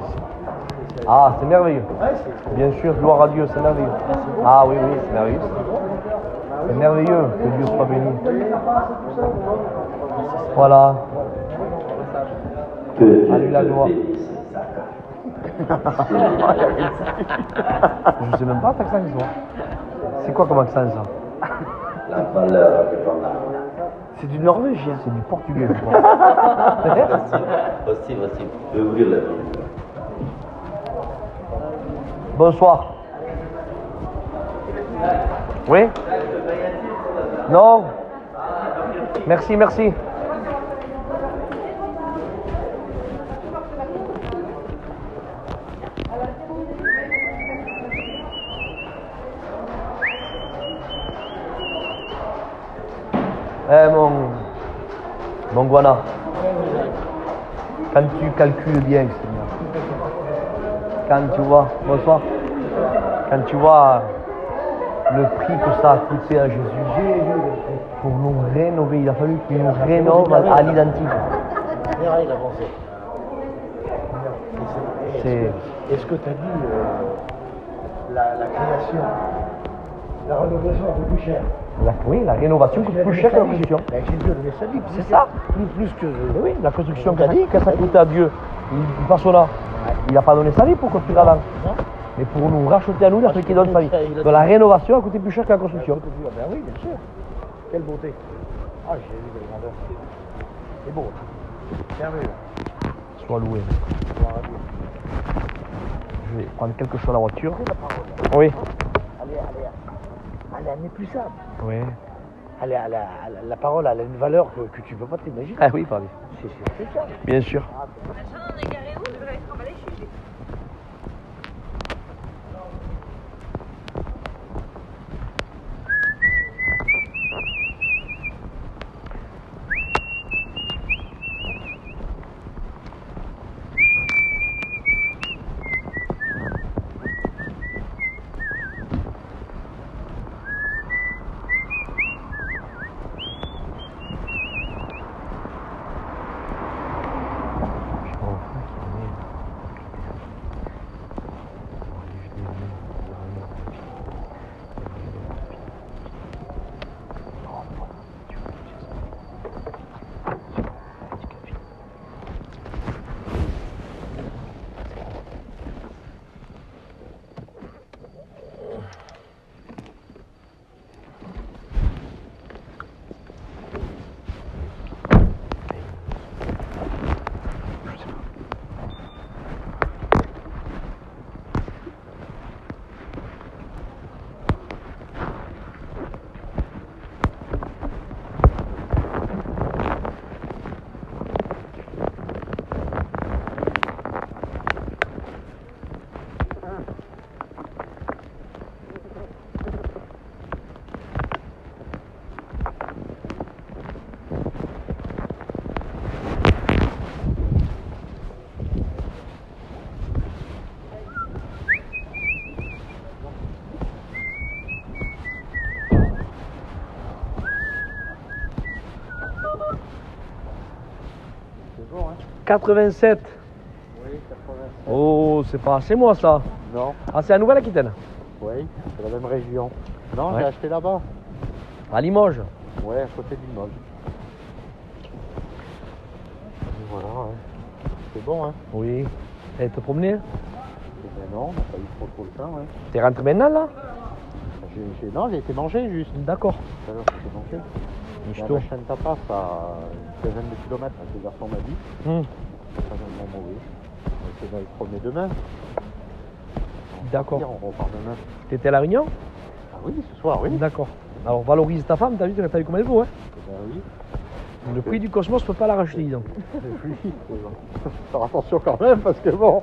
Ah, c'est merveilleux. Ouais, Bien sûr, gloire à Dieu, c'est merveilleux. Ah oui, c'est merveilleux. C'est merveilleux que Dieu soit béni. Voilà. Allez, la gloire. Je sais même pas l'accent qu'ils ont. C'est quoi comme accent ça? La valeur de ton âme. C'est du norvégien. C'est du portugais, je crois. Aussi. Je vais vous lire la Bible. Bonsoir. Oui? Non? Merci. Mon Guana, quand tu calcules bien, quand tu vois, bonsoir, quand tu vois le prix que ça a coûté à Jésus pour nous rénover, il a fallu qu'il nous rénove à l'identique. il a avancé. Est-ce que tu as dit la création, la rénovation un peu plus chère? Oui, la rénovation coûte plus cher que la construction. Ben, Jésus a donné sa vie. C'est ça. Plus que... Oui, la construction, quand ça coûte à Dieu, il passe là. Il n'a pas donné sa vie pour construire la langue. Mais pour nous racheter à nous, il a fait qu'il donne sa vie. Donc la rénovation a coûté plus cher que la construction. Ben oui, bien sûr. Quelle beauté. Ah, j'ai vu quelle grandeur. C'est beau. Merveilleux. Sois loué. Gloire à Dieu. Je vais prendre quelque chose à la voiture. C'est la parole. Oui. Elle est inépuisable. Oui. La parole, elle a une valeur que tu ne peux pas t'imaginer. Ah oui, pardon. C'est spécial. Bien sûr. On est garé où? Je devrais être emballé chez lui. C'est bon, hein? 87. Oui, 87. Oh, c'est pas chez moi ça. Non, Ah, c'est la Nouvelle-Aquitaine. oui, c'est la même région. Non, Ouais. j'ai acheté là-bas. À Limoges. Ouais, à côté de Limoges. Et voilà, ouais. C'est bon, hein? Oui. Et te promener? Eh ben non, on n'a pas eu trop le temps, ouais. T'es rentré maintenant là? Non, j'ai été manger juste. D'accord. Tout à l'heure, j'ai été manger. Il y a Michto. la chaîne tapas à une quinzaine de kilomètres, à ce garçon m'a dit. C'est pas vraiment mauvais. On va essayer d'aller se promener demain. D'accord. On repart demain. T'étais à La Réunion? Ah Oui, ce soir, oui. D'accord. Alors valorise ta femme, t'as vu comme elle vaut, hein. Ben oui. Le prix du cosmos peut pas la racheter, donc. Oui. Faire attention quand même, parce que bon...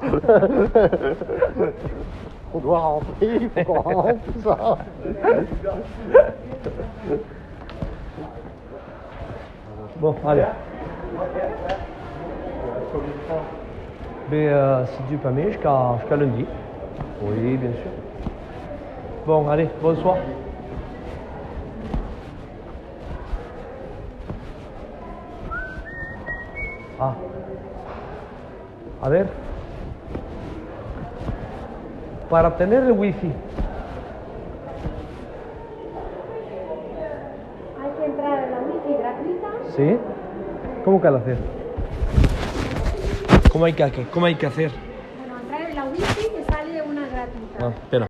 on doit rentrer, il faut qu'on rentre, tout ça. Bon, allez. Mais si Dieu permet, jusqu'à lundi. Oui, bien sûr. Bon, allez, bonsoir. Ah. A ver. Para obtener el wifi. Hay que entrar en la wifi gratuita. ¿Sí? ¿Cómo que al hacer? ¿Cómo hay que hacer? Bueno, entrar en la wifi te sale una gratuita. Ah, espera.